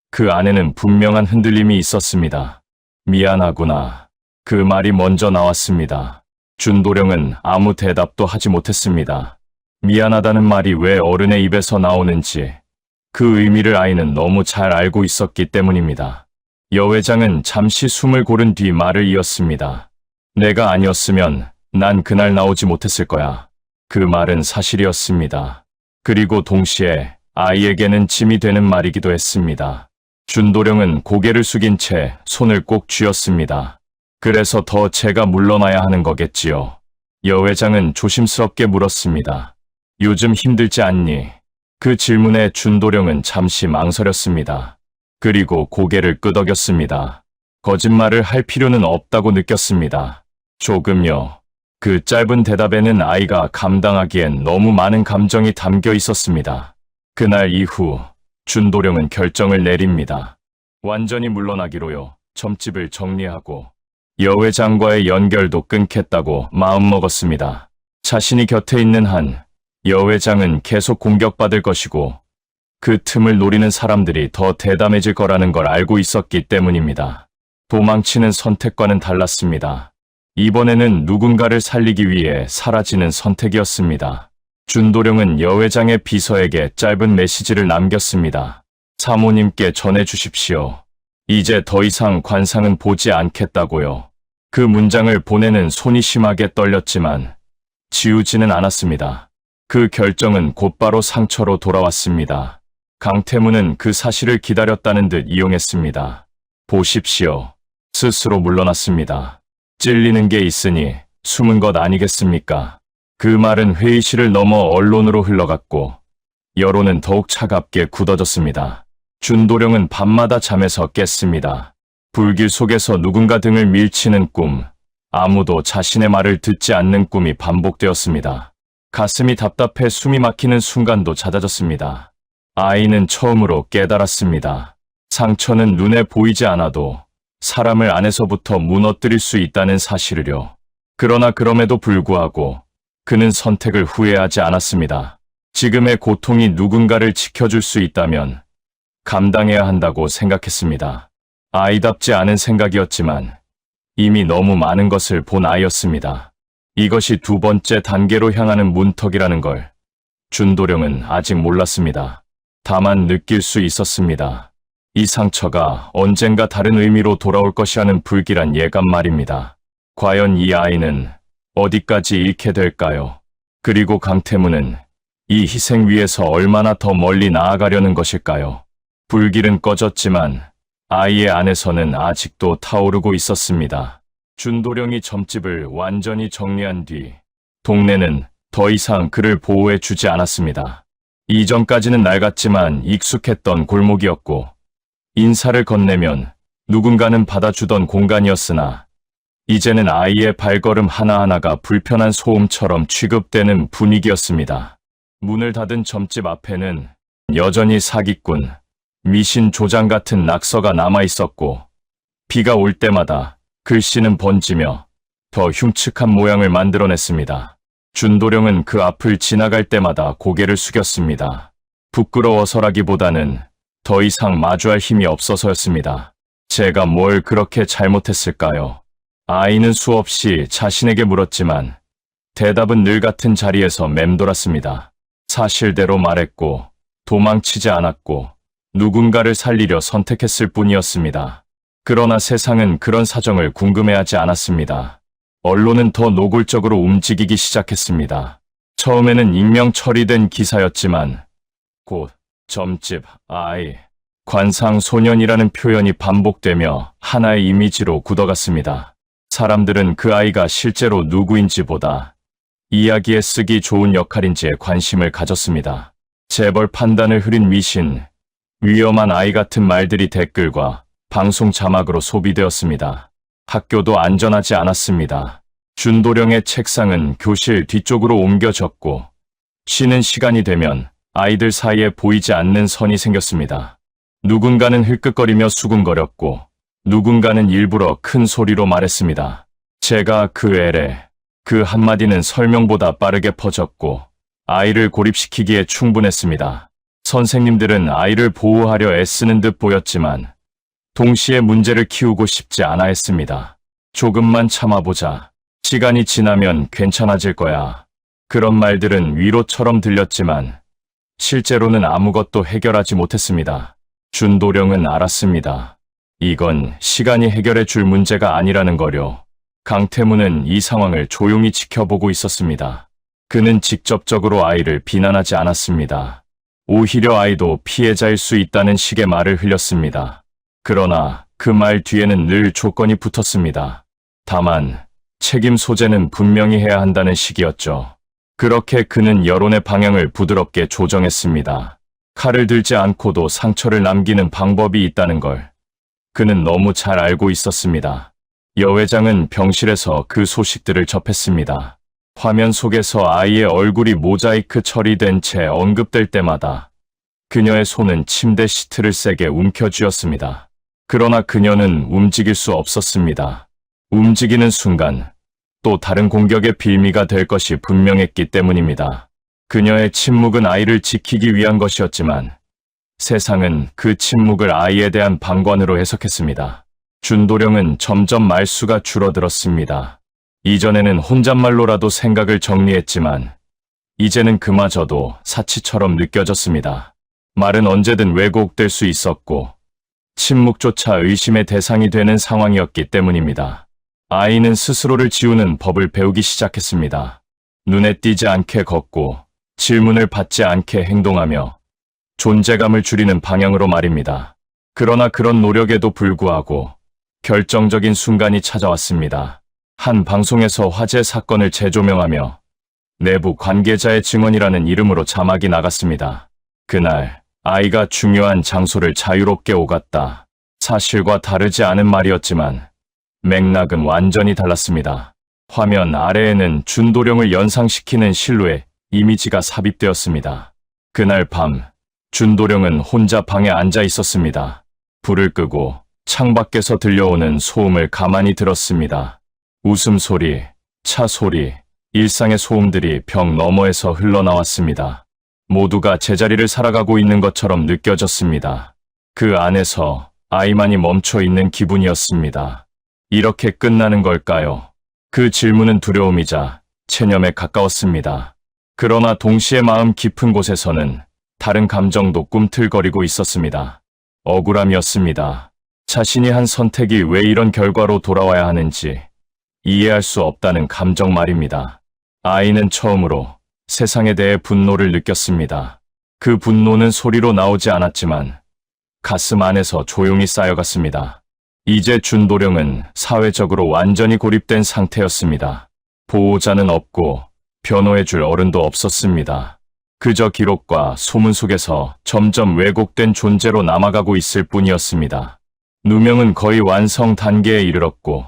그 안에는 분명한 흔들림이 있었습니다. 미안하구나. 그 말이 먼저 나왔습니다. 준도령은 아무 대답도 하지 못했습니다. 미안하다는 말이 왜 어른의 입에서 나오는지 그 의미를 아이는 너무 잘 알고 있었기 때문입니다. 여 회장은 잠시 숨을 고른 뒤 말을 이었습니다. 내가 아니었으면 난 그날 나오지 못했을 거야. 그 말은 사실이었습니다. 그리고 동시에 아이에게는 짐이 되는 말이기도 했습니다. 준도령은 고개를 숙인 채 손을 꼭 쥐었습니다. 그래서 더 제가 물러나야 하는 거겠지요. 여 회장은 조심스럽게 물었습니다. 요즘 힘들지 않니? 그 질문에 준도령은 잠시 망설였습니다. 그리고 고개를 끄덕였습니다. 거짓말을 할 필요는 없다고 느꼈습니다. 조금요. 그 짧은 대답에는 아이가 감당하기엔 너무 많은 감정이 담겨 있었습니다. 그날 이후 준도령은 결정을 내립니다. 완전히 물러나기로요. 점집을 정리하고 여 회장과의 연결도 끊겠다고 마음먹었습니다. 자신이 곁에 있는 한 여 회장은 계속 공격받을 것이고 그 틈을 노리는 사람들이 더 대담해질 거라는 걸 알고 있었기 때문입니다. 도망치는 선택과는 달랐습니다. 이번에는 누군가를 살리기 위해 사라지는 선택이었습니다. 준도령은 여 회장의 비서에게 짧은 메시지를 남겼습니다. 사모님께 전해주십시오. 이제 더 이상 관상은 보지 않겠다고요. 그 문장을 보내는 손이 심하게 떨렸지만 지우지는 않았습니다. 그 결정은 곧바로 상처로 돌아왔습니다. 강태무는 그 사실을 기다렸다는 듯 이용했습니다. 보십시오. 스스로 물러났습니다. 찔리는 게 있으니 숨은 것 아니겠습니까? 그 말은 회의실을 넘어 언론으로 흘러갔고 여론은 더욱 차갑게 굳어졌습니다. 준도령은 밤마다 잠에서 깼습니다. 불길 속에서 누군가 등을 밀치는 꿈, 아무도 자신의 말을 듣지 않는 꿈이 반복되었습니다. 가슴이 답답해 숨이 막히는 순간도 잦아졌습니다. 아이는 처음으로 깨달았습니다. 상처는 눈에 보이지 않아도 사람을 안에서부터 무너뜨릴 수 있다는 사실을요. 그러나 그럼에도 불구하고 그는 선택을 후회하지 않았습니다. 지금의 고통이 누군가를 지켜줄 수 있다면 감당해야 한다고 생각했습니다. 아이답지 않은 생각이었지만 이미 너무 많은 것을 본 아이였습니다. 이것이 두 번째 단계로 향하는 문턱이라는 걸 준도령은 아직 몰랐습니다. 다만 느낄 수 있었습니다. 이 상처가 언젠가 다른 의미로 돌아올 것이라는 불길한 예감 말입니다. 과연 이 아이는 어디까지 잃게 될까요? 그리고 강태무는 이 희생 위에서 얼마나 더 멀리 나아가려는 것일까요? 불길은 꺼졌지만 아이의 안에서는 아직도 타오르고 있었습니다. 준도령이 점집을 완전히 정리한 뒤 동네는 더 이상 그를 보호해 주지 않았습니다. 이전까지는 낡았지만 익숙했던 골목이었고 인사를 건네면 누군가는 받아주던 공간이었으나 이제는 아이의 발걸음 하나하나가 불편한 소음처럼 취급되는 분위기였습니다. 문을 닫은 점집 앞에는 여전히 사기꾼, 미신 조장 같은 낙서가 남아있었고 비가 올 때마다 글씨는 번지며 더 흉측한 모양을 만들어냈습니다. 준도령은 그 앞을 지나갈 때마다 고개를 숙였습니다. 부끄러워서라기보다는 더 이상 마주할 힘이 없어서였습니다. 제가 뭘 그렇게 잘못했을까요? 아이는 수없이 자신에게 물었지만 대답은 늘 같은 자리에서 맴돌았습니다. 사실대로 말했고 도망치지 않았고 누군가를 살리려 선택했을 뿐이었습니다. 그러나 세상은 그런 사정을 궁금해하지 않았습니다. 언론은 더 노골적으로 움직이기 시작했습니다. 처음에는 익명 처리된 기사였지만 곧 점집, 아이, 관상 소년이라는 표현이 반복되며 하나의 이미지로 굳어갔습니다. 사람들은 그 아이가 실제로 누구인지보다 이야기에 쓰기 좋은 역할인지에 관심을 가졌습니다. 재벌 판단을 흐린 미신, 위험한 아이 같은 말들이 댓글과 방송 자막으로 소비되었습니다. 학교도 안전하지 않았습니다. 준도령의 책상은 교실 뒤쪽으로 옮겨졌고 쉬는 시간이 되면 아이들 사이에 보이지 않는 선이 생겼습니다. 누군가는 흘끗거리며 수군거렸고 누군가는 일부러 큰 소리로 말했습니다. 제가 그 애래. 그 한마디는 설명보다 빠르게 퍼졌고 아이를 고립시키기에 충분했습니다. 선생님들은 아이를 보호하려 애쓰는 듯 보였지만 동시에 문제를 키우고 싶지 않아 했습니다. 조금만 참아보자. 시간이 지나면 괜찮아질 거야. 그런 말들은 위로처럼 들렸지만 실제로는 아무것도 해결하지 못했습니다. 준도령은 알았습니다. 이건 시간이 해결해 줄 문제가 아니라는 거요. 강태무는 이 상황을 조용히 지켜보고 있었습니다. 그는 직접적으로 아이를 비난하지 않았습니다. 오히려 아이도 피해자일 수 있다는 식의 말을 흘렸습니다. 그러나 그 말 뒤에는 늘 조건이 붙었습니다. 다만 책임 소재는 분명히 해야 한다는 식이었죠. 그렇게 그는 여론의 방향을 부드럽게 조정했습니다. 칼을 들지 않고도 상처를 남기는 방법이 있다는 걸 그는 너무 잘 알고 있었습니다. 여회장은 병실에서 그 소식들을 접했습니다. 화면 속에서 아이의 얼굴이 모자이크 처리된 채 언급될 때마다 그녀의 손은 침대 시트를 세게 움켜쥐었습니다. 그러나 그녀는 움직일 수 없었습니다. 움직이는 순간 또 다른 공격의 빌미가 될 것이 분명했기 때문입니다. 그녀의 침묵은 아이를 지키기 위한 것이었지만 세상은 그 침묵을 아이에 대한 방관으로 해석했습니다. 준도령은 점점 말수가 줄어들었습니다. 이전에는 혼잣말로라도 생각을 정리했지만 이제는 그마저도 사치처럼 느껴졌습니다. 말은 언제든 왜곡될 수 있었고 침묵조차 의심의 대상이 되는 상황이었기 때문입니다. 아이는 스스로를 지우는 법을 배우기 시작했습니다. 눈에 띄지 않게 걷고 질문을 받지 않게 행동하며 존재감을 줄이는 방향으로 말입니다. 그러나 그런 노력에도 불구하고 결정적인 순간이 찾아왔습니다. 한 방송에서 화재 사건을 재조명하며 내부 관계자의 증언이라는 이름으로 자막이 나갔습니다. 그날 아이가 중요한 장소를 자유롭게 오갔다. 사실과 다르지 않은 말이었지만 맥락은 완전히 달랐습니다. 화면 아래에는 준도령을 연상시키는 실루엣 이미지가 삽입되었습니다. 그날 밤 준도령은 혼자 방에 앉아 있었습니다. 불을 끄고 창밖에서 들려오는 소음을 가만히 들었습니다. 웃음소리, 차 소리, 일상의 소음들이 벽 너머에서 흘러나왔습니다. 모두가 제자리를 살아가고 있는 것처럼 느껴졌습니다. 그 안에서 아이만이 멈춰 있는 기분이었습니다. 이렇게 끝나는 걸까요? 그 질문은 두려움이자 체념에 가까웠습니다. 그러나 동시에 마음 깊은 곳에서는 다른 감정도 꿈틀거리고 있었습니다. 억울함이었습니다. 자신이 한 선택이 왜 이런 결과로 돌아와야 하는지 이해할 수 없다는 감정 말입니다. 아이는 처음으로 세상에 대해 분노를 느꼈습니다. 그 분노는 소리로 나오지 않았지만 가슴 안에서 조용히 쌓여갔습니다. 이제 준도령은 사회적으로 완전히 고립된 상태였습니다. 보호자는 없고 변호해줄 어른도 없었습니다. 그저 기록과 소문 속에서 점점 왜곡된 존재로 남아가고 있을 뿐이었습니다. 누명은 거의 완성 단계에 이르렀고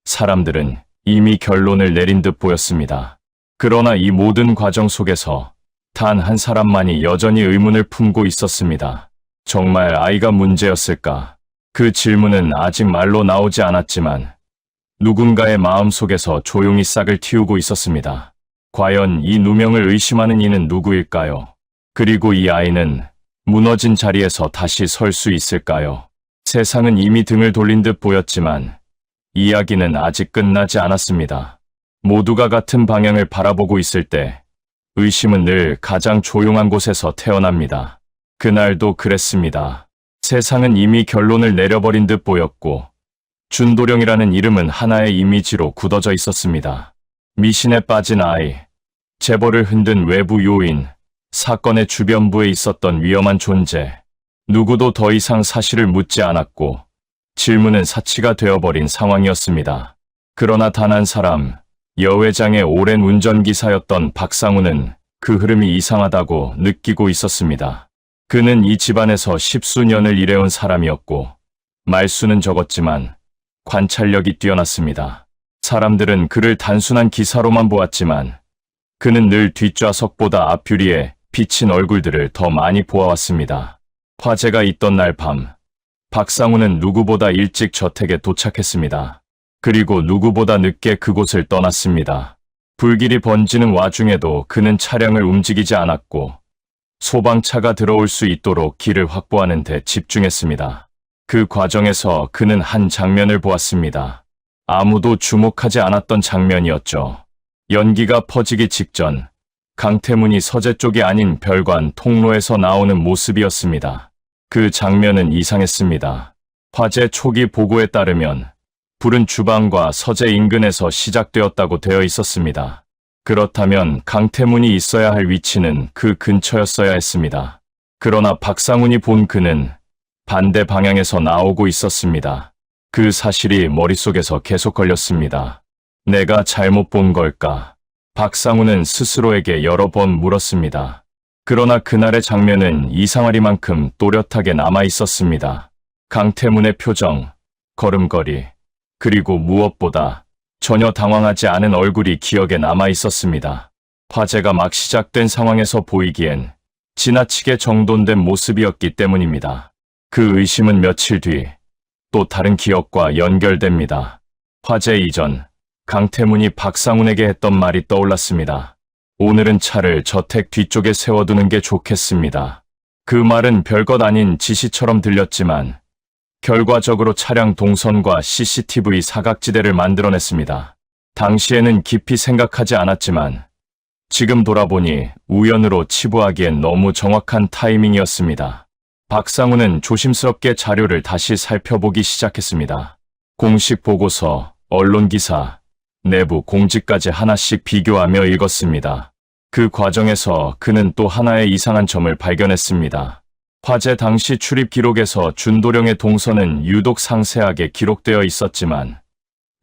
사람들은 이미 결론을 내린 듯 보였습니다. 그러나 이 모든 과정 속에서 단 한 사람만이 여전히 의문을 품고 있었습니다. 정말 아이가 문제였을까? 그 질문은 아직 말로 나오지 않았지만 누군가의 마음 속에서 조용히 싹을 틔우고 있었습니다. 과연 이 누명을 의심하는 이는 누구일까요? 그리고 이 아이는 무너진 자리에서 다시 설 수 있을까요? 세상은 이미 등을 돌린 듯 보였지만 이야기는 아직 끝나지 않았습니다. 모두가 같은 방향을 바라보고 있을 때 의심은 늘 가장 조용한 곳에서 태어납니다. 그날도 그랬습니다. 세상은 이미 결론을 내려버린 듯 보였고 준도령이라는 이름은 하나의 이미지로 굳어져 있었습니다. 미신에 빠진 아이, 재벌을 흔든 외부 요인, 사건의 주변부에 있었던 위험한 존재. 누구도 더 이상 사실을 묻지 않았고 질문은 사치가 되어버린 상황이었습니다. 그러나 단 한 사람, 여회장의 오랜 운전기사였던 박상우는 그 흐름이 이상하다고 느끼고 있었습니다. 그는 이 집안에서 십수년을 일해온 사람이었고 말수는 적었지만 관찰력이 뛰어났습니다. 사람들은 그를 단순한 기사로만 보았지만 그는 늘 뒷좌석보다 앞유리에 비친 얼굴들을 더 많이 보아왔습니다. 화재가 있던 날 밤, 박상우는 누구보다 일찍 저택에 도착했습니다. 그리고 누구보다 늦게 그곳을 떠났습니다. 불길이 번지는 와중에도 그는 차량을 움직이지 않았고 소방차가 들어올 수 있도록 길을 확보하는 데 집중했습니다. 그 과정에서 그는 한 장면을 보았습니다. 아무도 주목하지 않았던 장면이었죠. 연기가 퍼지기 직전 강태문이 서재 쪽이 아닌 별관 통로에서 나오는 모습이었습니다. 그 장면은 이상했습니다. 화재 초기 보고에 따르면 불은 주방과 서재 인근에서 시작되었다고 되어 있었습니다. 그렇다면 강태문이 있어야 할 위치는 그 근처였어야 했습니다. 그러나 박상훈이 본 그는 반대 방향에서 나오고 있었습니다. 그 사실이 머릿속에서 계속 걸렸습니다. 내가 잘못 본 걸까? 박상훈은 스스로에게 여러 번 물었습니다. 그러나 그날의 장면은 이상하리만큼 또렷하게 남아 있었습니다. 강태문의 표정, 걸음걸이, 그리고 무엇보다 전혀 당황하지 않은 얼굴이 기억에 남아 있었습니다. 화재가 막 시작된 상황에서 보이기엔 지나치게 정돈된 모습이었기 때문입니다. 그 의심은 며칠 뒤 또 다른 기억과 연결됩니다. 화재 이전, 강태문이 박상훈에게 했던 말이 떠올랐습니다. 오늘은 차를 저택 뒤쪽에 세워두는 게 좋겠습니다. 그 말은 별것 아닌 지시처럼 들렸지만 결과적으로 차량 동선과 CCTV 사각지대를 만들어냈습니다. 당시에는 깊이 생각하지 않았지만 지금 돌아보니 우연으로 치부하기엔 너무 정확한 타이밍이었습니다. 박상훈은 조심스럽게 자료를 다시 살펴보기 시작했습니다. 공식 보고서, 언론 기사, 내부 공지까지 하나씩 비교하며 읽었습니다. 그 과정에서 그는 또 하나의 이상한 점을 발견했습니다. 화재 당시 출입 기록에서 준도령의 동선은 유독 상세하게 기록되어 있었지만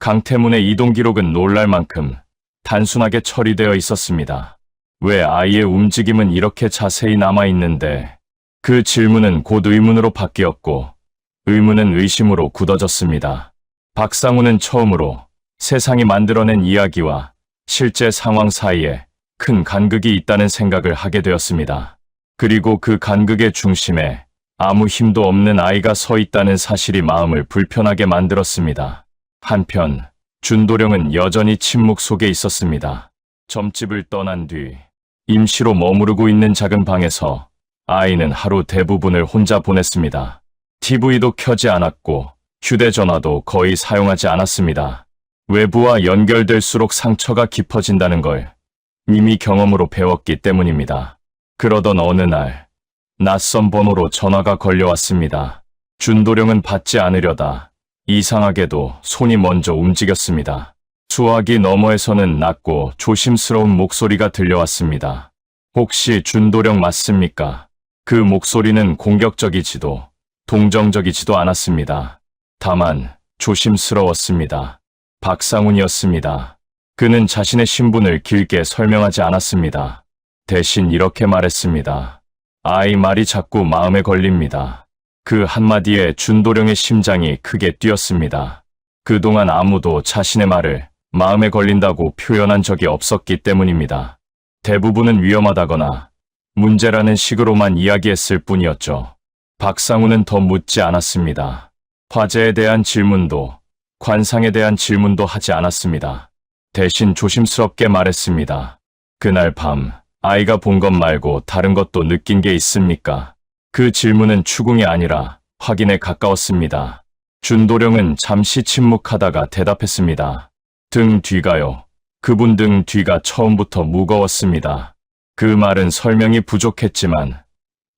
강태문의 이동 기록은 놀랄 만큼 단순하게 처리되어 있었습니다. 왜 아이의 움직임은 이렇게 자세히 남아있는데? 그 질문은 곧 의문으로 바뀌었고 의문은 의심으로 굳어졌습니다. 박상훈은 처음으로 세상이 만들어낸 이야기와 실제 상황 사이에 큰 간극이 있다는 생각을 하게 되었습니다. 그리고 그 간극의 중심에 아무 힘도 없는 아이가 서 있다는 사실이 마음을 불편하게 만들었습니다. 한편 준도령은 여전히 침묵 속에 있었습니다. 점집을 떠난 뒤 임시로 머무르고 있는 작은 방에서 아이는 하루 대부분을 혼자 보냈습니다. TV도 켜지 않았고 휴대전화도 거의 사용하지 않았습니다. 외부와 연결될수록 상처가 깊어진다는 걸 이미 경험으로 배웠기 때문입니다. 그러던 어느 날 낯선 번호로 전화가 걸려왔습니다. 준도령은 받지 않으려다 이상하게도 손이 먼저 움직였습니다. 수화기 너머에서는 낮고 조심스러운 목소리가 들려왔습니다. 혹시 준도령 맞습니까? 그 목소리는 공격적이지도 동정적이지도 않았습니다. 다만 조심스러웠습니다. 박상훈이었습니다. 그는 자신의 신분을 길게 설명하지 않았습니다. 대신 이렇게 말했습니다. 아이 말이 자꾸 마음에 걸립니다. 그 한마디에 준도령의 심장이 크게 뛰었습니다. 그동안 아무도 자신의 말을 마음에 걸린다고 표현한 적이 없었기 때문입니다. 대부분은 위험하다거나 문제라는 식으로만 이야기했을 뿐이었죠. 박상훈은 더 묻지 않았습니다. 화재에 대한 질문도 관상에 대한 질문도 하지 않았습니다. 대신 조심스럽게 말했습니다. 그날 밤 아이가 본 것 말고 다른 것도 느낀 게 있습니까? 그 질문은 추궁이 아니라 확인에 가까웠습니다. 준도령은 잠시 침묵하다가 대답했습니다. 등 뒤가요. 그분 등 뒤가 처음부터 무거웠습니다. 그 말은 설명이 부족했지만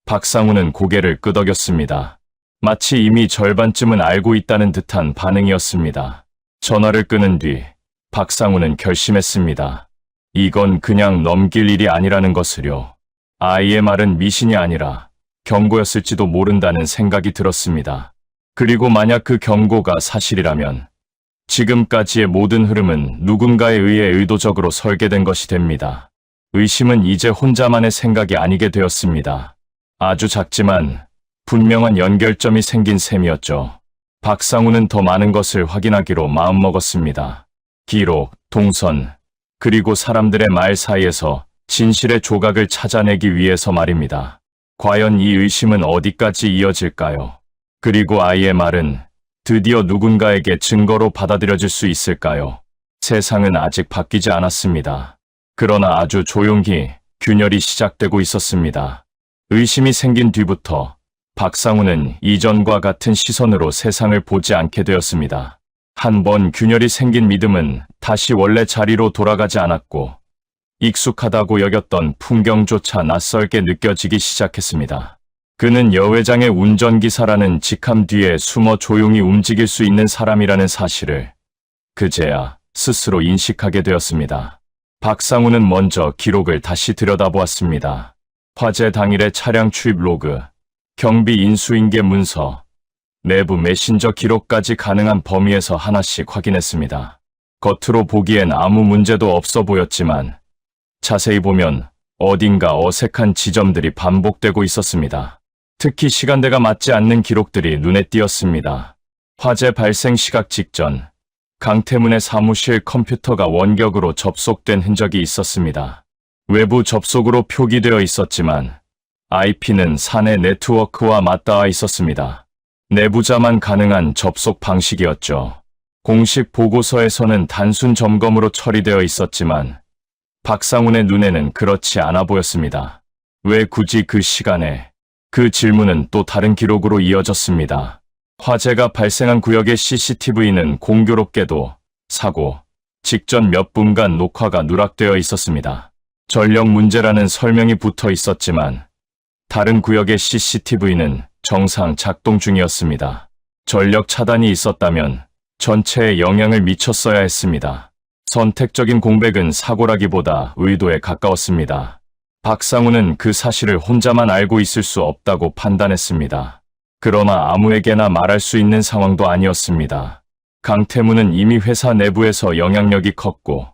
박상훈은 고개를 끄덕였습니다. 마치 이미 절반쯤은 알고 있다는 듯한 반응이었습니다. 전화를 끊은 뒤 박상훈은 결심했습니다. 이건 그냥 넘길 일이 아니라는 것을요. 아이의 말은 미신이 아니라 경고였을지도 모른다는 생각이 들었습니다. 그리고 만약 그 경고가 사실이라면 지금까지의 모든 흐름은 누군가에 의해 의도적으로 설계된 것이 됩니다. 의심은 이제 혼자만의 생각이 아니게 되었습니다. 아주 작지만 분명한 연결점이 생긴 셈이었죠. 박상훈은 더 많은 것을 확인하기로 마음먹었습니다. 기록, 동선, 그리고 사람들의 말 사이에서 진실의 조각을 찾아내기 위해서 말입니다. 과연 이 의심은 어디까지 이어질까요? 그리고 아이의 말은 드디어 누군가에게 증거로 받아들여질 수 있을까요? 세상은 아직 바뀌지 않았습니다. 그러나 아주 조용히 균열이 시작되고 있었습니다. 의심이 생긴 뒤부터 박상훈은 이전과 같은 시선으로 세상을 보지 않게 되었습니다. 한번 균열이 생긴 믿음은 다시 원래 자리로 돌아가지 않았고 익숙하다고 여겼던 풍경조차 낯설게 느껴지기 시작했습니다. 그는 여회장의 운전기사라는 직함 뒤에 숨어 조용히 움직일 수 있는 사람이라는 사실을 그제야 스스로 인식하게 되었습니다. 박상훈은 먼저 기록을 다시 들여다보았습니다. 화재 당일의 차량 출입 로그, 경비 인수인계 문서, 내부 메신저 기록까지 가능한 범위에서 하나씩 확인했습니다. 겉으로 보기엔 아무 문제도 없어 보였지만 자세히 보면 어딘가 어색한 지점들이 반복되고 있었습니다. 특히 시간대가 맞지 않는 기록들이 눈에 띄었습니다. 화재 발생 시각 직전 강태문의 사무실 컴퓨터가 원격으로 접속된 흔적이 있었습니다. 외부 접속으로 표기되어 있었지만 IP는 사내 네트워크와 맞닿아 있었습니다. 내부자만 가능한 접속 방식이었죠. 공식 보고서에서는 단순 점검으로 처리되어 있었지만 박상훈의 눈에는 그렇지 않아 보였습니다. 왜 굳이 그 시간에? 그 질문은 또 다른 기록으로 이어졌습니다. 화재가 발생한 구역의 CCTV는 공교롭게도 사고 직전 몇 분간 녹화가 누락되어 있었습니다. 전력 문제라는 설명이 붙어 있었지만 다른 구역의 CCTV는 정상 작동 중이었습니다. 전력 차단이 있었다면 전체에 영향을 미쳤어야 했습니다. 선택적인 공백은 사고라기보다 의도에 가까웠습니다. 박상훈은 그 사실을 혼자만 알고 있을 수 없다고 판단했습니다. 그러나 아무에게나 말할 수 있는 상황도 아니었습니다. 강태문은 이미 회사 내부에서 영향력이 컸고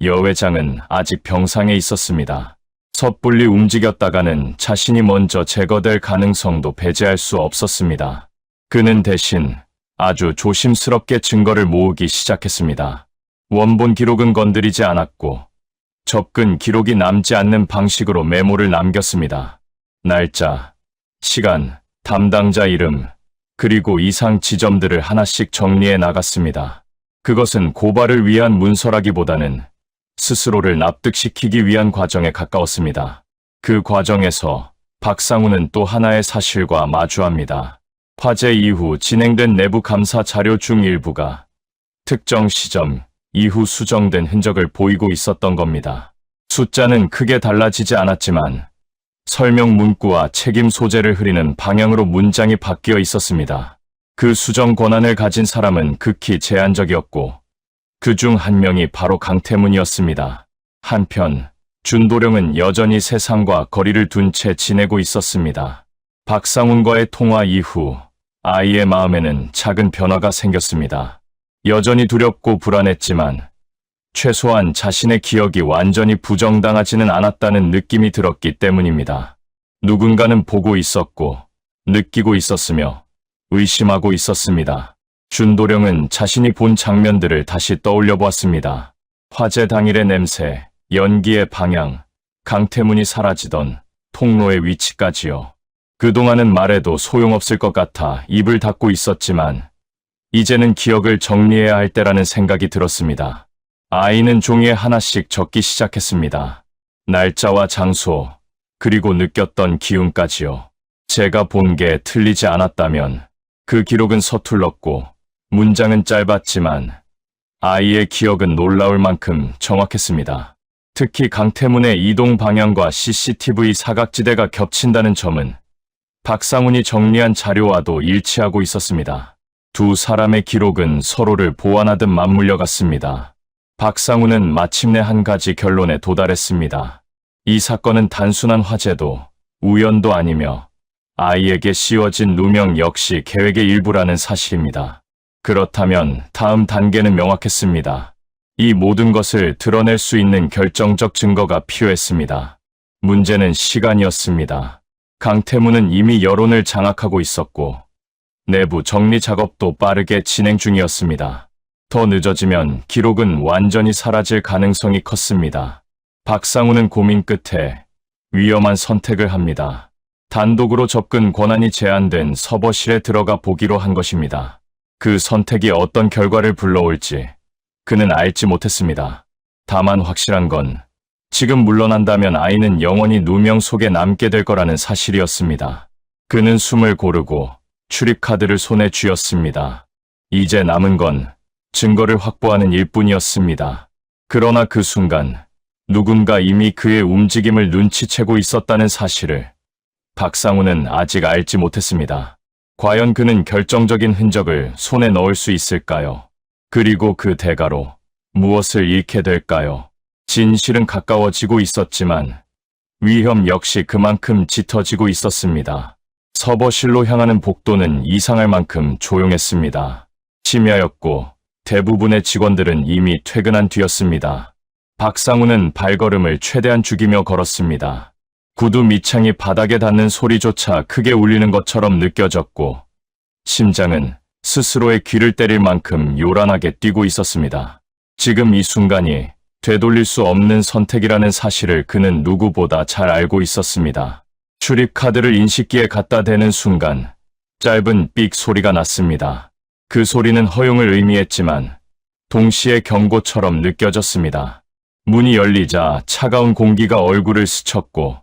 여회장은 아직 병상에 있었습니다. 섣불리 움직였다가는 자신이 먼저 제거될 가능성도 배제할 수 없었습니다. 그는 대신 아주 조심스럽게 증거를 모으기 시작했습니다. 원본 기록은 건드리지 않았고 접근 기록이 남지 않는 방식으로 메모를 남겼습니다. 날짜, 시간, 담당자 이름, 그리고 이상 지점들을 하나씩 정리해 나갔습니다. 그것은 고발을 위한 문서라기보다는 스스로를 납득시키기 위한 과정에 가까웠습니다. 그 과정에서 박상우는 또 하나의 사실과 마주합니다. 화재 이후 진행된 내부 감사 자료 중 일부가 특정 시점 이후 수정된 흔적을 보이고 있었던 겁니다. 숫자는 크게 달라지지 않았지만 설명 문구와 책임 소재를 흐리는 방향으로 문장이 바뀌어 있었습니다. 그 수정 권한을 가진 사람은 극히 제한적이었고 그 중 한 명이 바로 강태문이었습니다. 한편 준도령은 여전히 세상과 거리를 둔 채 지내고 있었습니다. 박상훈과의 통화 이후 아이의 마음에는 작은 변화가 생겼습니다. 여전히 두렵고 불안했지만 최소한 자신의 기억이 완전히 부정당하지는 않았다는 느낌이 들었기 때문입니다. 누군가는 보고 있었고 느끼고 있었으며 의심하고 있었습니다. 준도령은 자신이 본 장면들을 다시 떠올려 보았습니다. 화재 당일의 냄새, 연기의 방향, 강태문이 사라지던 통로의 위치까지요. 그동안은 말해도 소용없을 것 같아 입을 닫고 있었지만 이제는 기억을 정리해야 할 때라는 생각이 들었습니다. 아이는 종이에 하나씩 적기 시작했습니다. 날짜와 장소, 그리고 느꼈던 기운까지요. 제가 본 게 틀리지 않았다면 그 기록은 서툴렀고 문장은 짧았지만 아이의 기억은 놀라울 만큼 정확했습니다. 특히 강태문의 이동 방향과 CCTV 사각지대가 겹친다는 점은 박상훈이 정리한 자료와도 일치하고 있었습니다. 두 사람의 기록은 서로를 보완하듯 맞물려 갔습니다. 박상훈은 마침내 한 가지 결론에 도달했습니다. 이 사건은 단순한 화재도 우연도 아니며 아이에게 씌워진 누명 역시 계획의 일부라는 사실입니다. 그렇다면 다음 단계는 명확했습니다. 이 모든 것을 드러낼 수 있는 결정적 증거가 필요했습니다. 문제는 시간이었습니다. 강태문은 이미 여론을 장악하고 있었고 내부 정리 작업도 빠르게 진행 중이었습니다. 더 늦어지면 기록은 완전히 사라질 가능성이 컸습니다. 박상훈은 고민 끝에 위험한 선택을 합니다. 단독으로 접근 권한이 제한된 서버실에 들어가 보기로 한 것입니다. 그 선택이 어떤 결과를 불러올지 그는 알지 못했습니다. 다만 확실한 건 지금 물러난다면 아이는 영원히 누명 속에 남게 될 거라는 사실이었습니다. 그는 숨을 고르고 출입카드를 손에 쥐었습니다. 이제 남은 건 증거를 확보하는 일뿐이었습니다. 그러나 그 순간 누군가 이미 그의 움직임을 눈치채고 있었다는 사실을 박상훈은 아직 알지 못했습니다. 과연 그는 결정적인 흔적을 손에 넣을 수 있을까요? 그리고 그 대가로 무엇을 잃게 될까요? 진실은 가까워지고 있었지만 위험 역시 그만큼 짙어지고 있었습니다. 서버실로 향하는 복도는 이상할 만큼 조용했습니다. 심야였고 대부분의 직원들은 이미 퇴근한 뒤였습니다. 박상훈은 발걸음을 최대한 죽이며 걸었습니다. 구두 밑창이 바닥에 닿는 소리조차 크게 울리는 것처럼 느껴졌고 심장은 스스로의 귀를 때릴 만큼 요란하게 뛰고 있었습니다. 지금 이 순간이 되돌릴 수 없는 선택이라는 사실을 그는 누구보다 잘 알고 있었습니다. 출입카드를 인식기에 갖다 대는 순간 짧은 삑 소리가 났습니다. 그 소리는 허용을 의미했지만 동시에 경고처럼 느껴졌습니다. 문이 열리자 차가운 공기가 얼굴을 스쳤고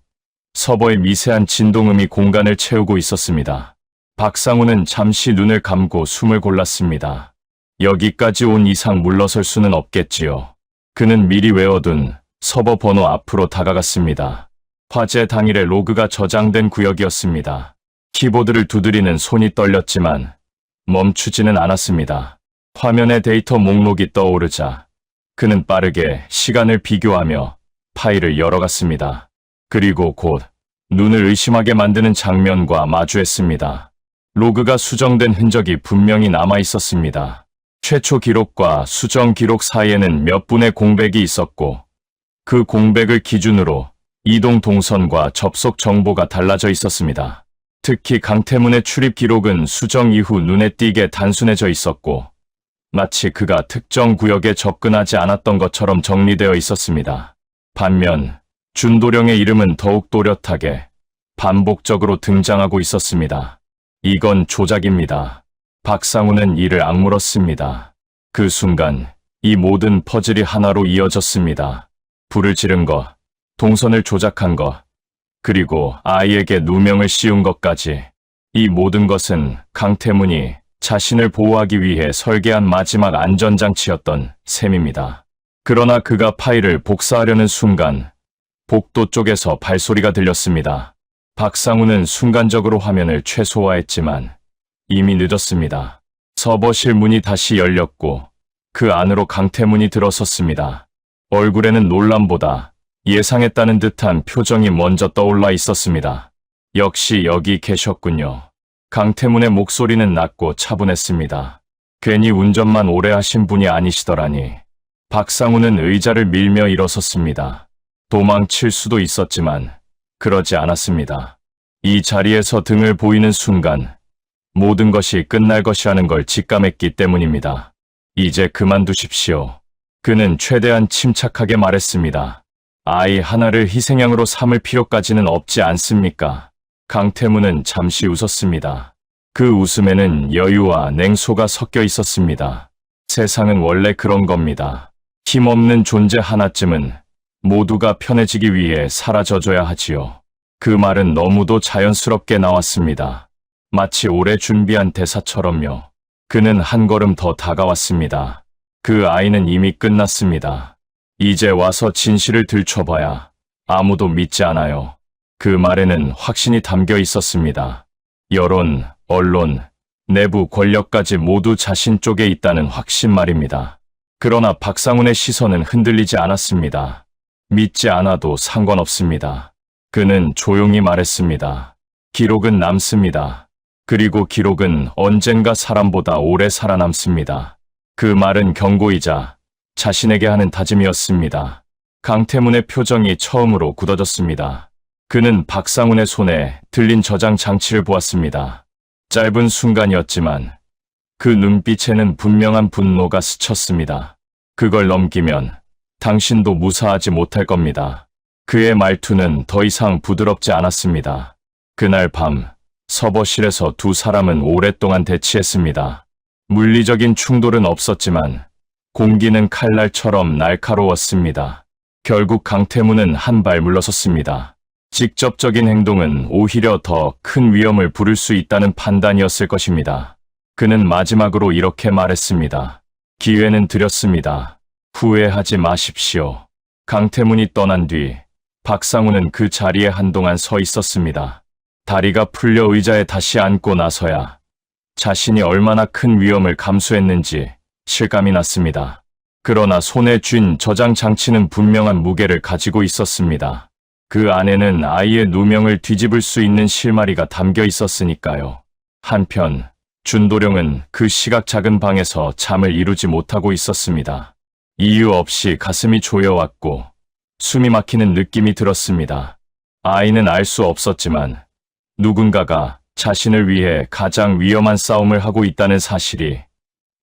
서버의 미세한 진동음이 공간을 채우고 있었습니다. 박상훈은 잠시 눈을 감고 숨을 골랐습니다. 여기까지 온 이상 물러설 수는 없겠지요. 그는 미리 외워둔 서버 번호 앞으로 다가갔습니다. 화재 당일의 로그가 저장된 구역이었습니다. 키보드를 두드리는 손이 떨렸지만 멈추지는 않았습니다. 화면에 데이터 목록이 떠오르자 그는 빠르게 시간을 비교하며 파일을 열어갔습니다. 그리고 곧 눈을 의심하게 만드는 장면과 마주했습니다. 로그가 수정된 흔적이 분명히 남아 있었습니다. 최초 기록과 수정 기록 사이에는 몇 분의 공백이 있었고 그 공백을 기준으로 이동 동선과 접속 정보가 달라져 있었습니다. 특히 강태문의 출입 기록은 수정 이후 눈에 띄게 단순해져 있었고 마치 그가 특정 구역에 접근하지 않았던 것처럼 정리되어 있었습니다. 반면 준도령의 이름은 더욱 또렷하게 반복적으로 등장하고 있었습니다. 이건 조작입니다. 박상훈은 이를 악물었습니다. 그 순간 이 모든 퍼즐이 하나로 이어졌습니다. 불을 지른 것, 동선을 조작한 것, 그리고 아이에게 누명을 씌운 것까지. 이 모든 것은 강태문이 자신을 보호하기 위해 설계한 마지막 안전장치였던 셈입니다. 그러나 그가 파일을 복사하려는 순간 복도 쪽에서 발소리가 들렸습니다. 박상우는 순간적으로 화면을 최소화했지만 이미 늦었습니다. 서버실 문이 다시 열렸고 그 안으로 강태문이 들어섰습니다. 얼굴에는 놀람보다 예상했다는 듯한 표정이 먼저 떠올라 있었습니다. 역시 여기 계셨군요. 강태문의 목소리는 낮고 차분했습니다. 괜히 운전만 오래 하신 분이 아니시더라니. 박상우는 의자를 밀며 일어섰습니다. 도망칠 수도 있었지만 그러지 않았습니다. 이 자리에서 등을 보이는 순간 모든 것이 끝날 것이라는 걸 직감했기 때문입니다. 이제 그만두십시오. 그는 최대한 침착하게 말했습니다. 아이 하나를 희생양으로 삼을 필요까지는 없지 않습니까? 강태문은 잠시 웃었습니다. 그 웃음에는 여유와 냉소가 섞여 있었습니다. 세상은 원래 그런 겁니다. 힘없는 존재 하나쯤은 모두가 편해지기 위해 사라져줘야 하지요. 그 말은 너무도 자연스럽게 나왔습니다. 마치 오래 준비한 대사처럼요. 그는 한 걸음 더 다가왔습니다. 그 아이는 이미 끝났습니다. 이제 와서 진실을 들춰봐야 아무도 믿지 않아요. 그 말에는 확신이 담겨 있었습니다. 여론, 언론, 내부 권력까지 모두 자신 쪽에 있다는 확신 말입니다. 그러나 박상훈의 시선은 흔들리지 않았습니다. 믿지 않아도 상관없습니다. 그는 조용히 말했습니다. 기록은 남습니다. 그리고 기록은 언젠가 사람보다 오래 살아남습니다. 그 말은 경고이자 자신에게 하는 다짐이었습니다. 강태문의 표정이 처음으로 굳어졌습니다. 그는 박상훈의 손에 들린 저장 장치를 보았습니다. 짧은 순간이었지만 그 눈빛에는 분명한 분노가 스쳤습니다. 그걸 넘기면 당신도 무사하지 못할 겁니다. 그의 말투는 더 이상 부드럽지 않았습니다. 그날 밤 서버실에서 두 사람은 오랫동안 대치했습니다. 물리적인 충돌은 없었지만 공기는 칼날처럼 날카로웠습니다. 결국 강태문은 한 발 물러섰습니다. 직접적인 행동은 오히려 더 큰 위험을 부를 수 있다는 판단이었을 것입니다. 그는 마지막으로 이렇게 말했습니다. 기회는 드렸습니다. 후회하지 마십시오. 강태문이 떠난 뒤 박상우는 그 자리에 한동안 서 있었습니다. 다리가 풀려 의자에 다시 앉고 나서야 자신이 얼마나 큰 위험을 감수했는지 실감이 났습니다. 그러나 손에 쥔 저장 장치는 분명한 무게를 가지고 있었습니다. 그 안에는 아이의 누명을 뒤집을 수 있는 실마리가 담겨 있었으니까요. 한편 준도령은 그 시각 작은 방에서 잠을 이루지 못하고 있었습니다. 이유 없이 가슴이 조여왔고 숨이 막히는 느낌이 들었습니다. 아이는 알 수 없었지만 누군가가 자신을 위해 가장 위험한 싸움을 하고 있다는 사실이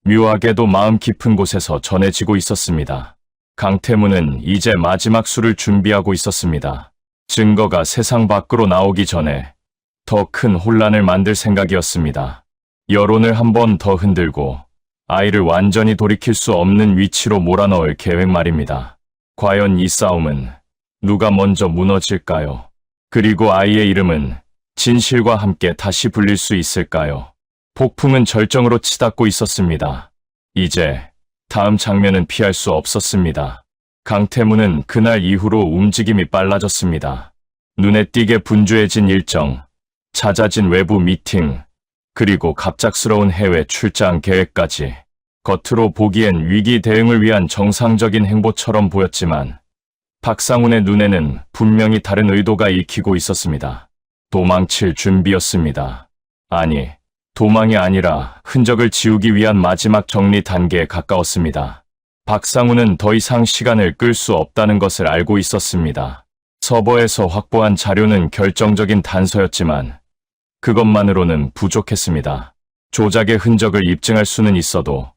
묘하게도 마음 깊은 곳에서 전해지고 있었습니다. 강태문은 이제 마지막 수를 준비하고 있었습니다. 증거가 세상 밖으로 나오기 전에 더 큰 혼란을 만들 생각이었습니다. 여론을 한 번 더 흔들고 아이를 완전히 돌이킬 수 없는 위치로 몰아넣을 계획 말입니다. 과연 이 싸움은 누가 먼저 무너질까요? 그리고 아이의 이름은 진실과 함께 다시 불릴 수 있을까요? 폭풍은 절정으로 치닫고 있었습니다. 이제 다음 장면은 피할 수 없었습니다. 강태문은 그날 이후로 움직임이 빨라졌습니다. 눈에 띄게 분주해진 일정, 잦아진 외부 미팅, 그리고 갑작스러운 해외 출장 계획까지. 겉으로 보기엔 위기 대응을 위한 정상적인 행보처럼 보였지만 박상훈의 눈에는 분명히 다른 의도가 익히고 있었습니다. 도망칠 준비였습니다. 아니, 도망이 아니라 흔적을 지우기 위한 마지막 정리 단계에 가까웠습니다. 박상훈은 더 이상 시간을 끌 수 없다는 것을 알고 있었습니다. 서버에서 확보한 자료는 결정적인 단서였지만 그것만으로는 부족했습니다. 조작의 흔적을 입증할 수는 있어도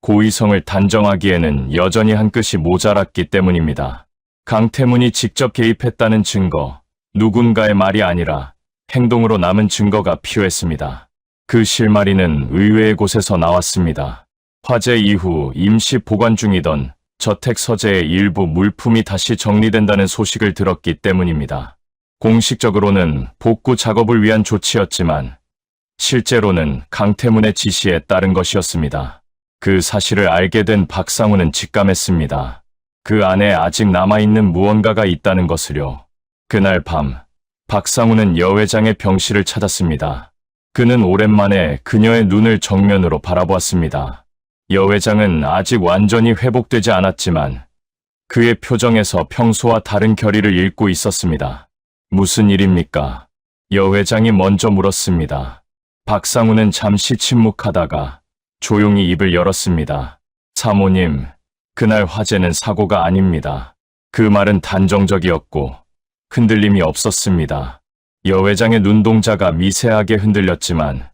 고의성을 단정하기에는 여전히 한 끗이 모자랐기 때문입니다. 강태문이 직접 개입했다는 증거, 누군가의 말이 아니라 행동으로 남은 증거가 필요했습니다. 그 실마리는 의외의 곳에서 나왔습니다. 화재 이후 임시 보관 중이던 저택 서재의 일부 물품이 다시 정리된다는 소식을 들었기 때문입니다. 공식적으로는 복구 작업을 위한 조치였지만 실제로는 강태문의 지시에 따른 것이었습니다. 그 사실을 알게 된 박상우는 직감했습니다. 그 안에 아직 남아있는 무언가가 있다는 것을요. 그날 밤 박상우는 여 회장의 병실을 찾았습니다. 그는 오랜만에 그녀의 눈을 정면으로 바라보았습니다. 여 회장은 아직 완전히 회복되지 않았지만 그의 표정에서 평소와 다른 결의를 읽고 있었습니다. 무슨 일입니까? 여 회장이 먼저 물었습니다. 박상우는 잠시 침묵하다가 조용히 입을 열었습니다. 사모님, 그날 화재는 사고가 아닙니다. 그 말은 단정적이었고 흔들림이 없었습니다. 여 회장의 눈동자가 미세하게 흔들렸지만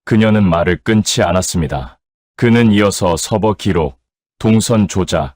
그녀는 말을 끊지 않았습니다. 그는 이어서 서버 기록, 동선 조작,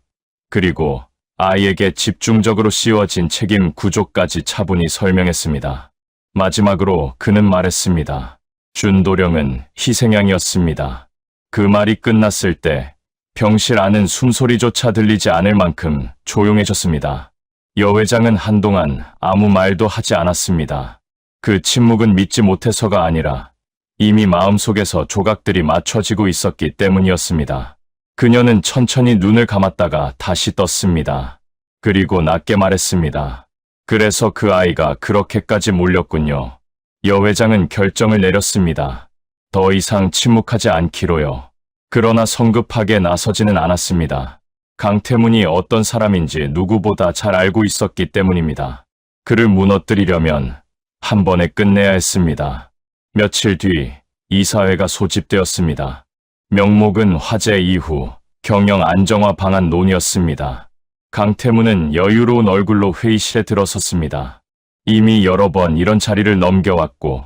그리고 아이에게 집중적으로 씌워진 책임 구조까지 차분히 설명했습니다. 마지막으로 그는 말했습니다. 준도령은 희생양이었습니다. 그 말이 끝났을 때 병실 안은 숨소리조차 들리지 않을 만큼 조용해졌습니다. 여 회장은 한동안 아무 말도 하지 않았습니다. 그 침묵은 믿지 못해서가 아니라 이미 마음속에서 조각들이 맞춰지고 있었기 때문이었습니다. 그녀는 천천히 눈을 감았다가 다시 떴습니다. 그리고 낮게 말했습니다. 그래서 그 아이가 그렇게까지 몰렸군요. 여 회장은 결정을 내렸습니다. 더 이상 침묵하지 않기로요. 그러나 성급하게 나서지는 않았습니다. 강태문이 어떤 사람인지 누구보다 잘 알고 있었기 때문입니다. 그를 무너뜨리려면 한 번에 끝내야 했습니다. 며칠 뒤 이사회가 소집되었습니다. 명목은 화재 이후 경영 안정화 방안 논의였습니다. 강태문은 여유로운 얼굴로 회의실에 들어섰습니다. 이미 여러 번 이런 자리를 넘겨왔고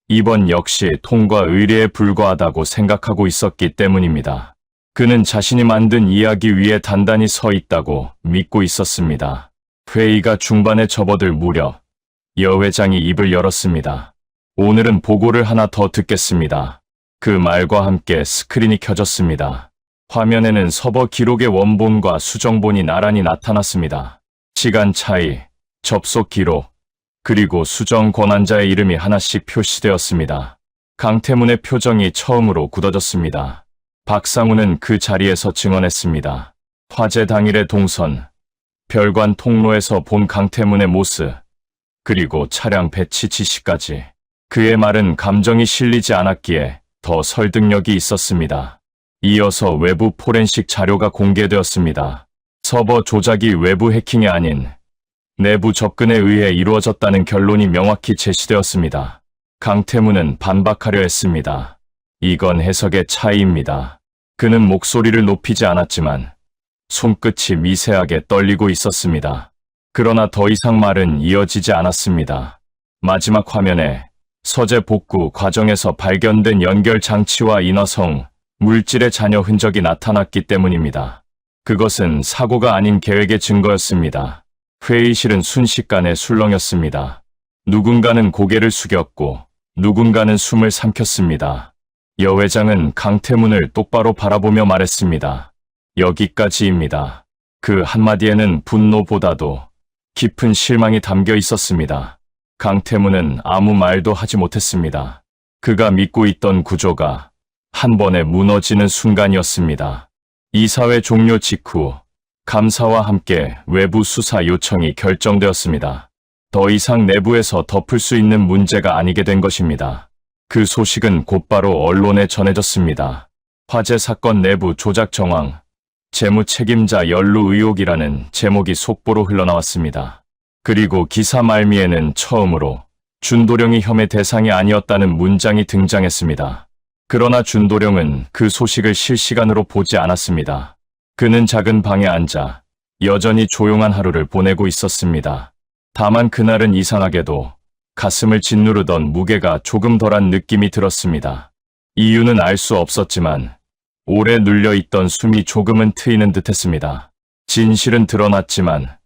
이번 역시 통과 의례에 불과하다고 생각하고 있었기 때문입니다. 그는 자신이 만든 이야기 위에 단단히 서 있다고 믿고 있었습니다. 회의가 중반에 접어들 무렵 여 회장이 입을 열었습니다. 오늘은 보고를 하나 더 듣겠습니다. 그 말과 함께 스크린이 켜졌습니다. 화면에는 서버 기록의 원본과 수정본이 나란히 나타났습니다. 시간 차이, 접속 기록, 그리고 수정 권한자의 이름이 하나씩 표시되었습니다. 강태문의 표정이 처음으로 굳어졌습니다. 박상우는 그 자리에서 증언했습니다. 화재 당일의 동선, 별관 통로에서 본 강태문의 모습, 그리고 차량 배치 지시까지. 그의 말은 감정이 실리지 않았기에 더 설득력이 있었습니다. 이어서 외부 포렌식 자료가 공개되었습니다. 서버 조작이 외부 해킹이 아닌 내부 접근에 의해 이루어졌다는 결론이 명확히 제시되었습니다. 강태문은 반박하려 했습니다. 이건 해석의 차이입니다. 그는 목소리를 높이지 않았지만 손끝이 미세하게 떨리고 있었습니다. 그러나 더 이상 말은 이어지지 않았습니다. 마지막 화면에 서재 복구 과정에서 발견된 연결 장치와 인화성, 물질의 잔여 흔적이 나타났기 때문입니다. 그것은 사고가 아닌 계획의 증거였습니다. 회의실은 순식간에 술렁였습니다. 누군가는 고개를 숙였고 누군가는 숨을 삼켰습니다. 여 회장은 강태문을 똑바로 바라보며 말했습니다. 여기까지입니다. 그 한마디에는 분노보다도 깊은 실망이 담겨 있었습니다. 강태문은 아무 말도 하지 못했습니다. 그가 믿고 있던 구조가 한 번에 무너지는 순간이었습니다. 이사회 종료 직후 감사와 함께 외부 수사 요청이 결정되었습니다. 더 이상 내부에서 덮을 수 있는 문제가 아니게 된 것입니다. 그 소식은 곧바로 언론에 전해졌습니다. 화재 사건 내부 조작 정황, 재무 책임자 연루 의혹이라는 제목이 속보로 흘러나왔습니다. 그리고 기사 말미에는 처음으로 준도령이 혐의 대상이 아니었다는 문장이 등장했습니다. 그러나 준도령은 그 소식을 실시간으로 보지 않았습니다. 그는 작은 방에 앉아 여전히 조용한 하루를 보내고 있었습니다. 다만 그날은 이상하게도 가슴을 짓누르던 무게가 조금 덜한 느낌이 들었습니다. 이유는 알 수 없었지만 오래 눌려있던 숨이 조금은 트이는 듯했습니다. 진실은 드러났지만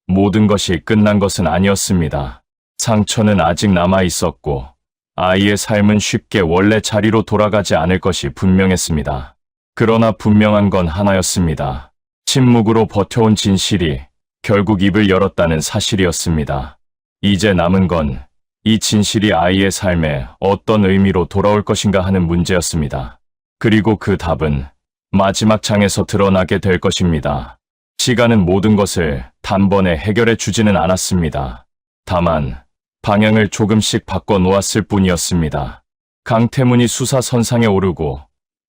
모든 것이 끝난 것은 아니었습니다. 상처는 아직 남아있었고 아이의 삶은 쉽게 원래 자리로 돌아가지 않을 것이 분명했습니다. 그러나 분명한 건 하나였습니다. 침묵으로 버텨온 진실이 결국 입을 열었다는 사실이었습니다. 이제 남은 건 이 진실이 아이의 삶에 어떤 의미로 돌아올 것인가 하는 문제였습니다. 그리고 그 답은 마지막 장에서 드러나게 될 것입니다. 시간은 모든 것을 단번에 해결해 주지는 않았습니다. 다만 방향을 조금씩 바꿔 놓았을 뿐이었습니다. 강태문이 수사 선상에 오르고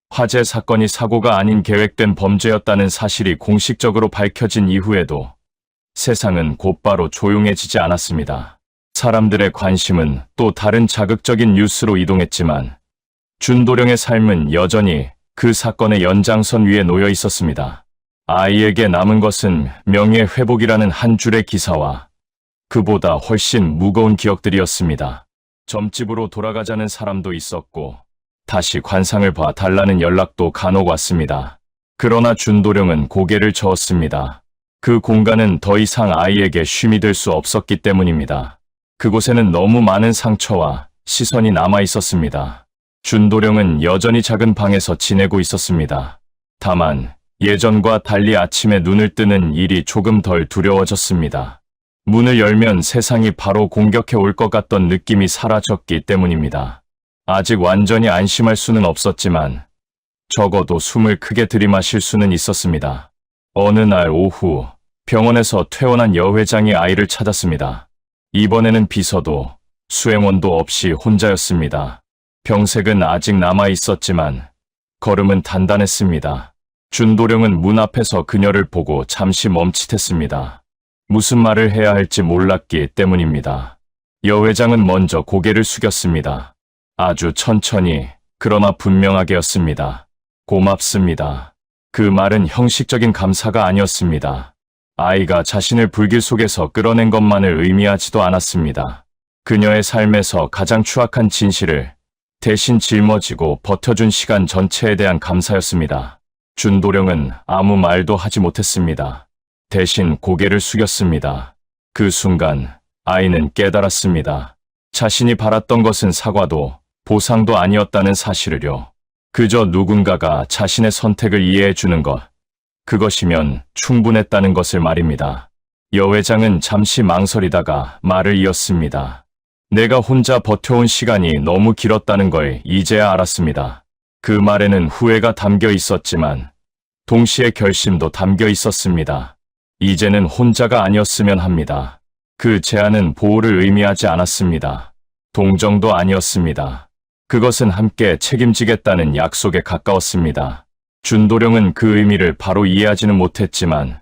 화재 사건이 사고가 아닌 계획된 범죄였다는 사실이 공식적으로 밝혀진 이후에도 세상은 곧바로 조용해지지 않았습니다. 사람들의 관심은 또 다른 자극적인 뉴스로 이동했지만 준도령의 삶은 여전히 그 사건의 연장선 위에 놓여 있었습니다. 아이에게 남은 것은 명예 회복이라는 한 줄의 기사와 그보다 훨씬 무거운 기억들이었습니다. 점집으로 돌아가자는 사람도 있었고 다시 관상을 봐 달라는 연락도 간혹 왔습니다. 그러나 준도령은 고개를 저었습니다. 그 공간은 더 이상 아이에게 쉼이 될 수 없었기 때문입니다. 그곳에는 너무 많은 상처와 시선이 남아 있었습니다. 준도령은 여전히 작은 방에서 지내고 있었습니다. 다만 예전과 달리 아침에 눈을 뜨는 일이 조금 덜 두려워졌습니다. 문을 열면 세상이 바로 공격해 올 것 같던 느낌이 사라졌기 때문입니다. 아직 완전히 안심할 수는 없었지만 적어도 숨을 크게 들이마실 수는 있었습니다. 어느 날 오후 병원에서 퇴원한 여 회장이 아이를 찾았습니다. 이번에는 비서도 수행원도 없이 혼자였습니다. 병색은 아직 남아 있었지만 걸음은 단단했습니다. 준도령은 문 앞에서 그녀를 보고 잠시 멈칫했습니다. 무슨 말을 해야 할지 몰랐기 때문입니다. 여 회장은 먼저 고개를 숙였습니다. 아주 천천히 그러나 분명하게였습니다. 고맙습니다. 그 말은 형식적인 감사가 아니었습니다. 아이가 자신을 불길 속에서 끌어낸 것만을 의미하지도 않았습니다. 그녀의 삶에서 가장 추악한 진실을 대신 짊어지고 버텨준 시간 전체에 대한 감사였습니다. 준도령은 아무 말도 하지 못했습니다. 대신 고개를 숙였습니다. 그 순간 아이는 깨달았습니다. 자신이 바랐던 것은 사과도 보상도 아니었다는 사실을요. 그저 누군가가 자신의 선택을 이해해 주는 것, 그것이면 충분했다는 것을 말입니다. 여 회장은 잠시 망설이다가 말을 이었습니다. 내가 혼자 버텨온 시간이 너무 길었다는 걸 이제야 알았습니다. 그 말에는 후회가 담겨 있었지만 동시에 결심도 담겨 있었습니다. 이제는 혼자가 아니었으면 합니다. 그 제안은 보호를 의미하지 않았습니다. 동정도 아니었습니다. 그것은 함께 책임지겠다는 약속에 가까웠습니다. 준도령은 그 의미를 바로 이해하지는 못했지만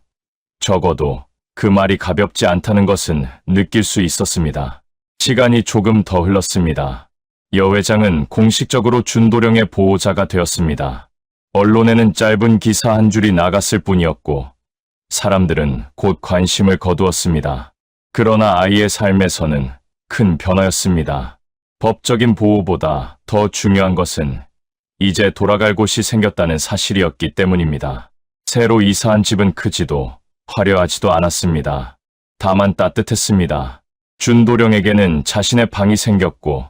적어도 그 말이 가볍지 않다는 것은 느낄 수 있었습니다. 시간이 조금 더 흘렀습니다. 여 회장은 공식적으로 준도령의 보호자가 되었습니다. 언론에는 짧은 기사 한 줄이 나갔을 뿐이었고 사람들은 곧 관심을 거두었습니다. 그러나 아이의 삶에서는 큰 변화였습니다. 법적인 보호보다 더 중요한 것은 이제 돌아갈 곳이 생겼다는 사실이었기 때문입니다. 새로 이사한 집은 크지도 화려하지도 않았습니다. 다만 따뜻했습니다. 준도령에게는 자신의 방이 생겼고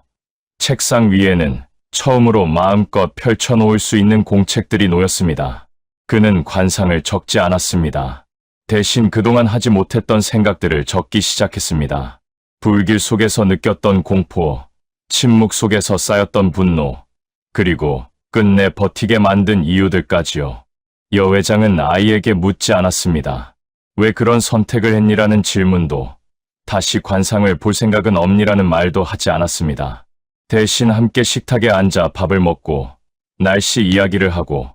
책상 위에는 처음으로 마음껏 펼쳐놓을 수 있는 공책들이 놓였습니다. 그는 관상을 적지 않았습니다. 대신 그동안 하지 못했던 생각들을 적기 시작했습니다. 불길 속에서 느꼈던 공포, 침묵 속에서 쌓였던 분노, 그리고 끝내 버티게 만든 이유들까지요. 여 회장은 아이에게 묻지 않았습니다. 왜 그런 선택을 했니라는 질문도, 다시 관상을 볼 생각은 없니라는 말도 하지 않았습니다. 대신 함께 식탁에 앉아 밥을 먹고 날씨 이야기를 하고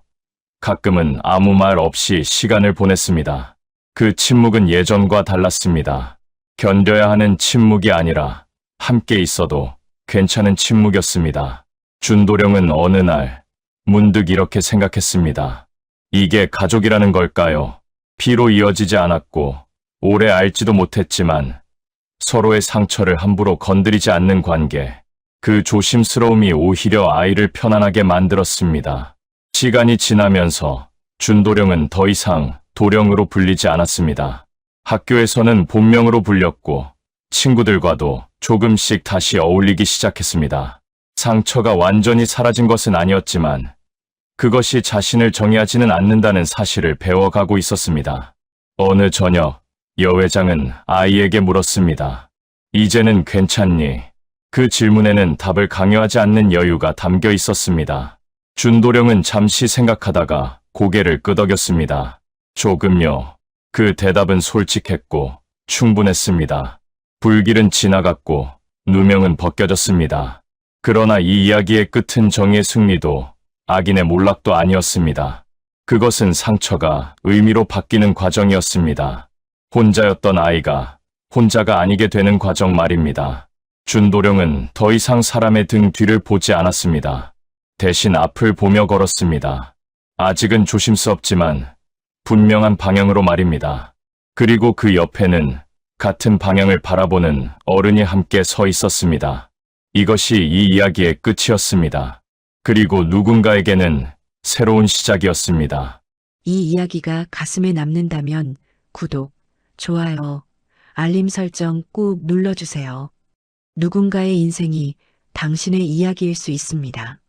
가끔은 아무 말 없이 시간을 보냈습니다. 그 침묵은 예전과 달랐습니다. 견뎌야 하는 침묵이 아니라 함께 있어도 괜찮은 침묵이었습니다. 준도령은 어느 날 문득 이렇게 생각했습니다. 이게 가족이라는 걸까요? 피로 이어지지 않았고 오래 알지도 못했지만 서로의 상처를 함부로 건드리지 않는 관계. 그 조심스러움이 오히려 아이를 편안하게 만들었습니다. 시간이 지나면서 준도령은 더 이상 도령으로 불리지 않았습니다. 학교에서는 본명으로 불렸고 친구들과도 조금씩 다시 어울리기 시작했습니다. 상처가 완전히 사라진 것은 아니었지만 그것이 자신을 정의하지는 않는다는 사실을 배워가고 있었습니다. 어느 저녁, 여 회장은 아이에게 물었습니다. 이제는 괜찮니? 그 질문에는 답을 강요하지 않는 여유가 담겨 있었습니다. 준도령은 잠시 생각하다가 고개를 끄덕였습니다. 조금요. 그 대답은 솔직했고 충분했습니다. 불길은 지나갔고 누명은 벗겨졌습니다. 그러나 이 이야기의 끝은 정의의 승리도 악인의 몰락도 아니었습니다. 그것은 상처가 의미로 바뀌는 과정이었습니다. 혼자였던 아이가 혼자가 아니게 되는 과정 말입니다. 준도령은 더 이상 사람의 등 뒤를 보지 않았습니다. 대신 앞을 보며 걸었습니다. 아직은 조심스럽지만 분명한 방향으로 말입니다. 그리고 그 옆에는 같은 방향을 바라보는 어른이 함께 서 있었습니다. 이것이 이 이야기의 끝이었습니다. 그리고 누군가에게는 새로운 시작이었습니다. 이 이야기가 가슴에 남는다면 구독, 좋아요, 알림 설정 꾹 눌러주세요. 누군가의 인생이 당신의 이야기일 수 있습니다.